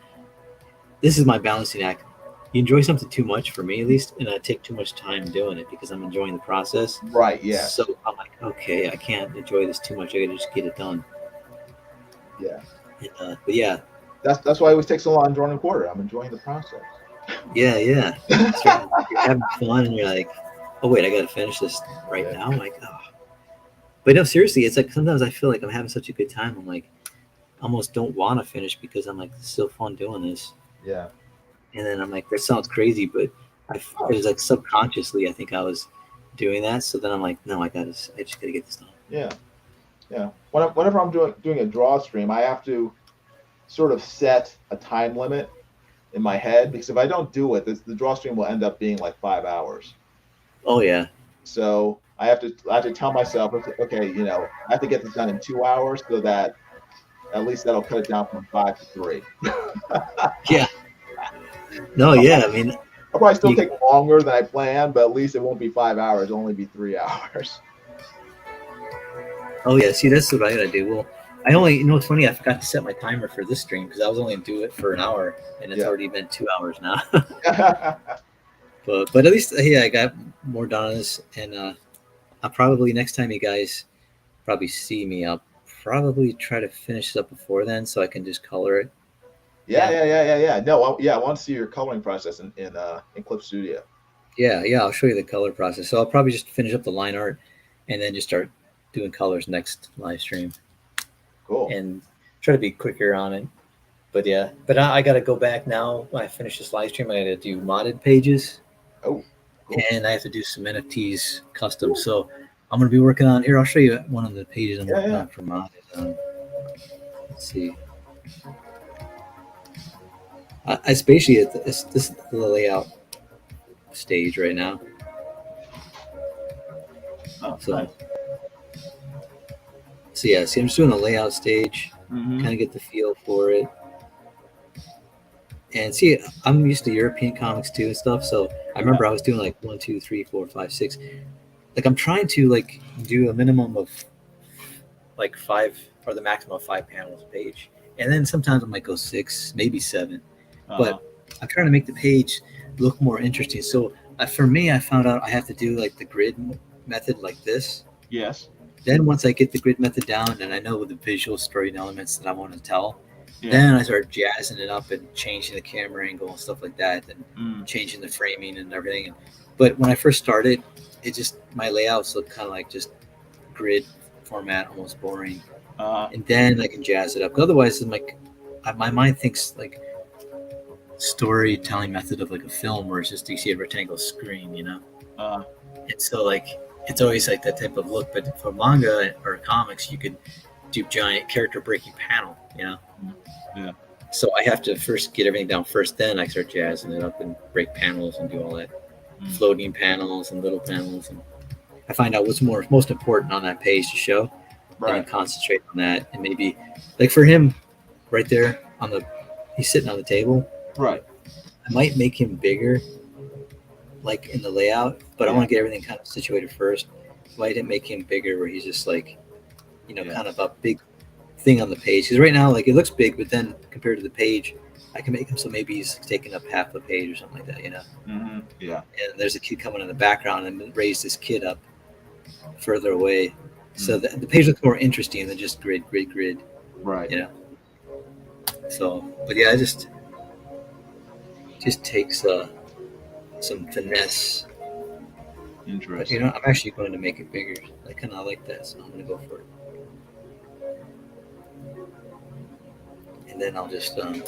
this is my balancing act. You enjoy something too much, for me at least, and I take too much time doing it because I'm enjoying the process. Right. Yeah. So I'm like, okay, I can't enjoy this too much. I got to just get it done. Yeah. And, but yeah. That's why it always takes so long drawing a quarter. I'm enjoying the process. Yeah. You're having fun, and you're like, oh wait, I got to finish this right now. I'm like, oh. But no, seriously, it's like sometimes I feel like I'm having such a good time. I'm like, almost don't want to finish because I'm like, it's still fun doing this. Yeah. And then I'm like, that sounds crazy, but it was like subconsciously, I think I was doing that. So then I'm like, no, I just gotta get this done. Yeah. Yeah. Whenever I'm doing a draw stream, I have to sort of set a time limit in my head, because if I don't do it, the draw stream will end up being like 5 hours. Oh yeah. So I have to tell myself, okay, you know, I have to get this done in 2 hours, so that at least that'll cut it down from 5 to 3. Yeah. No, yeah. I mean, I'll probably still take longer than I planned, but at least it won't be 5 hours. It'll only be 3 hours. Oh yeah. See, that's what I gotta do. Well, I only, you know, it's funny. I forgot to set my timer for this stream because I was only do it for an hour, and it's already been 2 hours now. but at least, yeah, I got more done on this, and I'll probably, next time you guys probably see me, I'll probably try to finish this up before then so I can just color it. Yeah. No, I want to see your coloring process in Clip Studio. Yeah, I'll show you the color process. So I'll probably just finish up the line art and then just start doing colors next live stream. Cool. And try to be quicker on it. But yeah, but I got to go back now. When I finish this live stream, I got to do modded pages. Oh, cool. And I have to do some NFTs custom. So I'm going to be working on, here, I'll show you one of the pages I'm working on for modded. Let's see. It's basically, this is the layout stage right now. Oh, so, nice. So yeah, see, I'm just doing a layout stage, kind of get the feel for it. And see, I'm used to European comics too and stuff. So I remember I was doing like 1, 2, 3, 4, 5, 6. Like I'm trying to like do a minimum of like 5 or the maximum of 5 panels a page. And then sometimes I might go 6, maybe 7. But I'm trying to make the page look more interesting. So for me, I found out I have to do like the grid method like this. Yes. Then once I get the grid method down and I know the visual story and elements that I want to tell, then I start jazzing it up and changing the camera angle and stuff like that, and changing the framing and everything. But when I first started, it just, my layouts look kind of like just grid format, almost boring. And then I can jazz it up. Otherwise, I'm like, my mind thinks like storytelling method of like a film where it's just you see a rectangle screen, you know. And so like it's always like that type of look. But for manga or comics, you could do giant character breaking panel, you know. Yeah. So I have to first get everything down first, then I start jazzing it up and break panels and do all that floating panels and little panels, and I find out what's most important on that page to show, and then concentrate on that. And maybe like for him right there he's sitting on the table. Right. I might make him bigger, like in the layout, but I want to get everything kind of situated first. Why didn't make him bigger where he's just like, you know, kind of a big thing on the page? Because right now, like it looks big, but then compared to the page, I can make him so maybe he's taking up half the page or something like that, you know? Yeah. And there's a kid coming in the background and raise this kid up further away. So the page looks more interesting than just grid. Right. You know? So, but yeah, it just takes some finesse. Interesting. But, you know, I'm actually going to make it bigger. I kind of like that, so I'm going to go for it. and then I'll just move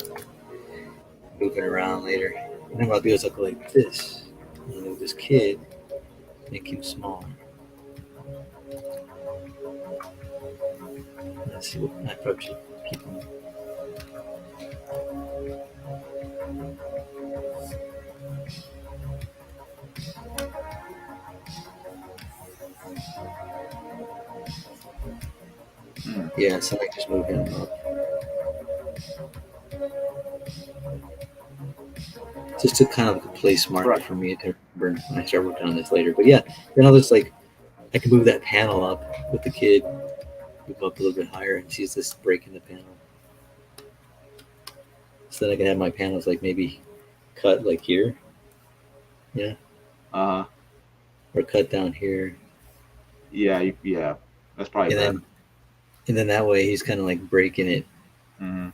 it around later. And then what I'll do is I'll go like this, and with this kid, make him small. Let's see what my approach should keep him. Yeah, so I just move him up. Just to kind of a place marker for me to remember when I start working on this later. But yeah, then I'll just like, I can move that panel up with the kid, move up a little bit higher, and she's just breaking the panel. So then I can have my panels like maybe cut like here. Yeah. Or cut down here. Yeah, yeah. That's probably better. And then that way he's kind of like breaking it. Mm-hmm.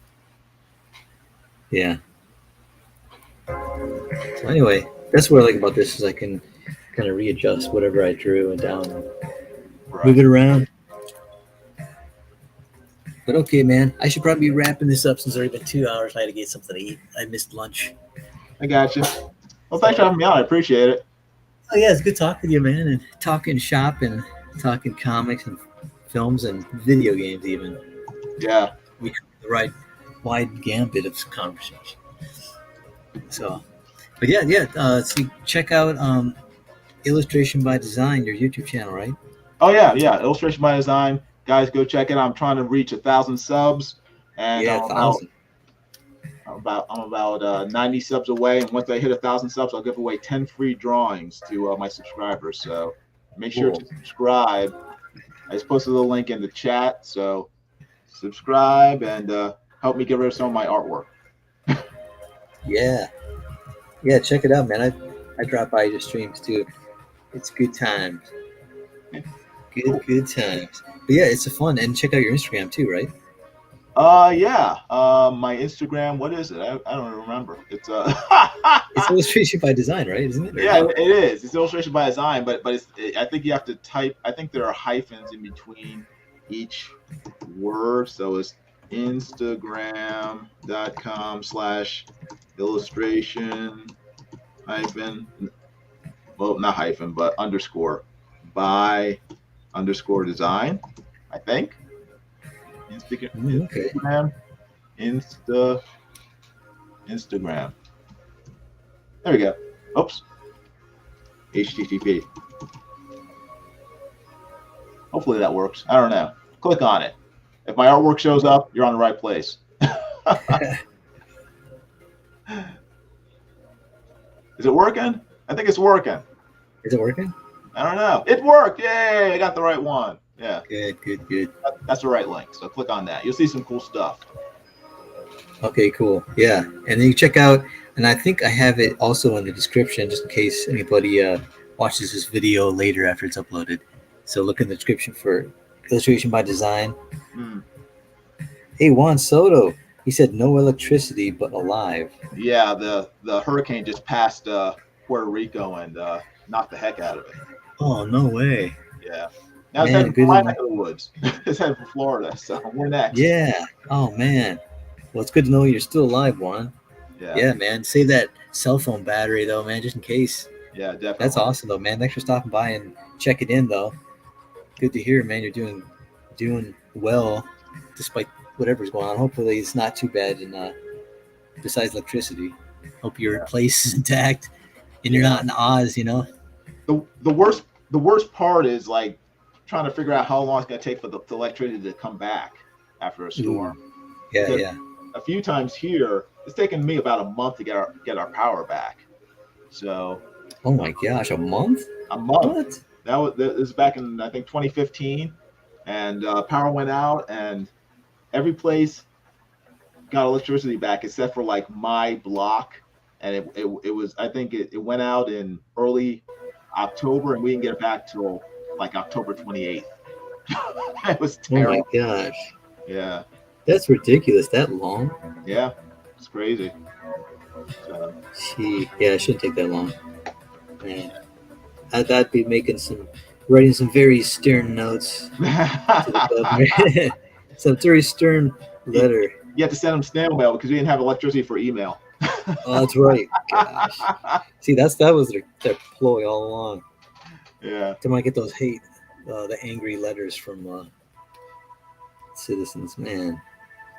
Yeah. So anyway, that's what I like about this is I can kind of readjust whatever I drew and down, and move it around. But okay, man, I should probably be wrapping this up since it's already been 2 hours. I had to get something to eat. I missed lunch. I got you. Well, thanks for having me on. I appreciate it. Oh yeah, it's good talking with you, man, and talking shop and talking comics and films and video games even. Yeah. We have the right wide gambit of conversation. So, but yeah. So check out Illustration by Design, your YouTube channel, right? Oh yeah. Illustration by Design, guys, go check it. I'm trying to reach 1,000 subs, and yeah, 1,000. I'm about 90 subs away. And once I hit 1,000 subs, I'll give away 10 free drawings to my subscribers. So make sure to subscribe. I just posted the link in the chat, so subscribe and help me get rid of some of my artwork. Yeah, check it out, man. I drop by your streams too. It's good times. Good times. But yeah, it's a fun. And check out your Instagram too, right? Yeah. My Instagram, what is it? I don't remember. It's it's Illustration by Design, right? Isn't it? Yeah, it is. It's Illustration by Design, but I think you have to type. I think there are hyphens in between each word, so it's Instagram.com/illustration hyphen, well, not hyphen, but underscore by underscore design, I think. Instagram. There we go. Oops. HTTP. Hopefully that works. I don't know. Click on it. If my artwork shows up, you're on the right place. Is it working? I think it's working. Is it working? I don't know. It worked. Yay! I got the right one. Yeah. Good. That's the right link. So click on that. You'll see some cool stuff. Okay, cool. Yeah. And then you check out, and I think I have it also in the description just in case anybody watches this video later after it's uploaded. So look in the description for Illustration by Design. Hey, Juan Soto. He said no electricity but alive. Yeah, the hurricane just passed Puerto Rico and knocked the heck out of it. Oh, no way. Yeah. Now it's headed for my neck of the woods. It's headed for Florida, so we're next. Yeah. Oh, man. Well, it's good to know you're still alive, Juan. Yeah, man. Save that cell phone battery, though, man, just in case. Yeah, definitely. That's awesome, though, man. Thanks for stopping by and checking in, though. Good to hear, man. You're doing well despite whatever's going on. Hopefully it's not too bad, and besides electricity. Hope your place is intact and you're not in Oz, you know? The worst part is, like, trying to figure out how long it's going to take for the electricity to come back after a storm. Yeah. A few times here, it's taken me about a month to get our power back. So. Oh my gosh, a month? A month. What? This was back in, I think, 2015, and power went out, and every place got electricity back except for like my block, and it was, I think it went out in early October, and we didn't get it back till like October 28th. It was terrible. Oh my gosh. Yeah. That's ridiculous. That long? Yeah, it's crazy. So. Yeah, it shouldn't take that long. Man, I'd be writing some very stern notes to the governor. Some very stern letter. You had to send them snail mail because we didn't have electricity for email. Oh, that's right. Gosh. See, that was their ploy all along. Yeah. To might get those the angry letters from citizens. Man,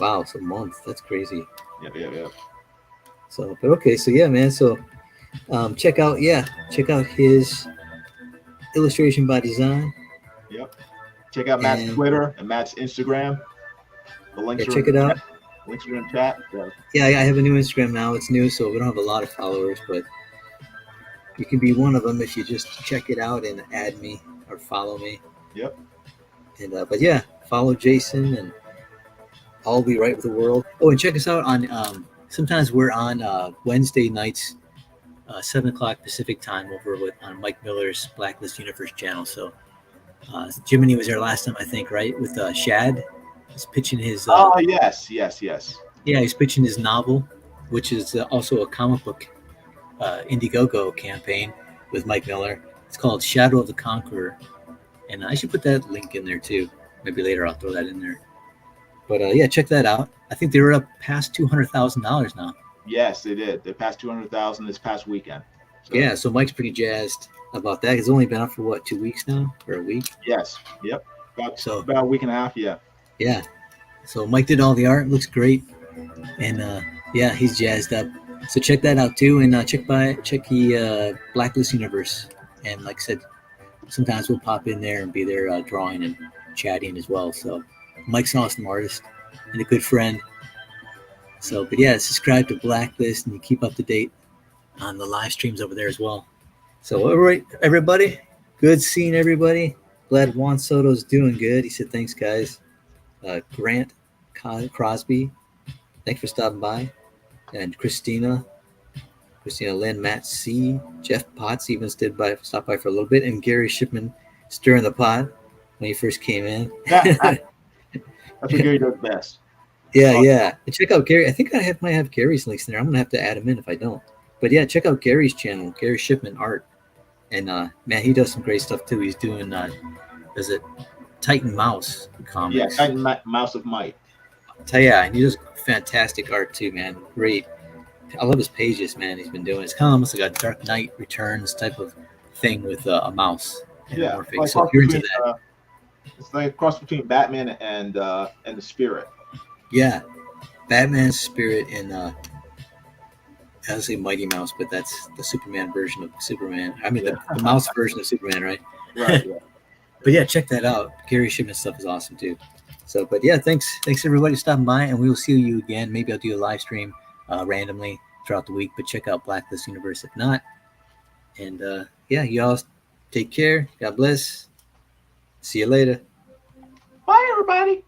wow, it's a month. That's crazy. Yeah. So, but okay, so yeah, man. So, check out his illustration by design. Yep. Check out Matt's Twitter and Matt's Instagram. The links are check it out. Links are in chat. So. Yeah, I have a new Instagram now. It's new, so we don't have a lot of followers, but you can be one of them if you just check it out and add me or follow me. Yep. And but yeah, follow Jason, and I'll be right with the world. Oh, and check us out on. Sometimes we're on Wednesday nights, 7:00 Pacific time, over on Mike Miller's Blacklist Universe channel. So Jiminy was there last time, I think, right? With Shad. He's pitching his. Yes. Yeah, he's pitching his novel, which is also a comic book Indiegogo campaign with Mike Miller. It's called Shadow of the Conqueror, and I should put that link in there too. Maybe later I'll throw that in there. But yeah, check that out. I think they were up past $200,000 now. Yes, they did. They passed 200,000 this past weekend. So. Yeah, so Mike's pretty jazzed about that. It's only been up for what, 2 weeks now, or a week? Yes. Yep. About a week and a half. Yeah. Yeah. So Mike did all the art. Looks great, and yeah, he's jazzed up. So check that out too, and check the Blacklist Universe. And like I said, sometimes we'll pop in there and be there drawing and chatting as well. So Mike's an awesome artist and a good friend. So, but yeah, subscribe to Blacklist and you keep up to date on the live streams over there as well. So, all right, everybody, good seeing everybody. Glad Juan Soto's doing good. He said, thanks, guys. Grant Crosby, thanks for stopping by. And Christina Lynn, Matt C, Jeff Potts even stopped by for a little bit, and Gary Shipman stirring the pot when he first came in. That's what Gary does best. Yeah. And check out Gary. I think might have Gary's links in there. I'm gonna have to add him in if I don't. But yeah, check out Gary's channel, Gary Shipman Art, and man, he does some great stuff too. He's doing is it Titan Mouse comics? Yeah, Titan Mouse of Might. Yeah, and he does fantastic art too, man. Great. I love his pages, man. He's been doing. It's kind of almost like a Dark Knight Returns type of thing with a mouse. Yeah, like so if you're into that, it's like a cross between Batman and the Spirit. Yeah, Batman's Spirit and I was say Mighty Mouse, but that's the Superman version of Superman. I mean, the mouse version of Superman, right? Right. Yeah. But yeah, check that out. Gary Shipman stuff is awesome too. So, but yeah, thanks everybody for stopping by, and we will see you again. Maybe I'll do a live stream randomly throughout the week, but check out Blacklist Universe if not. And yeah, y'all take care. God bless. See you later. Bye, everybody.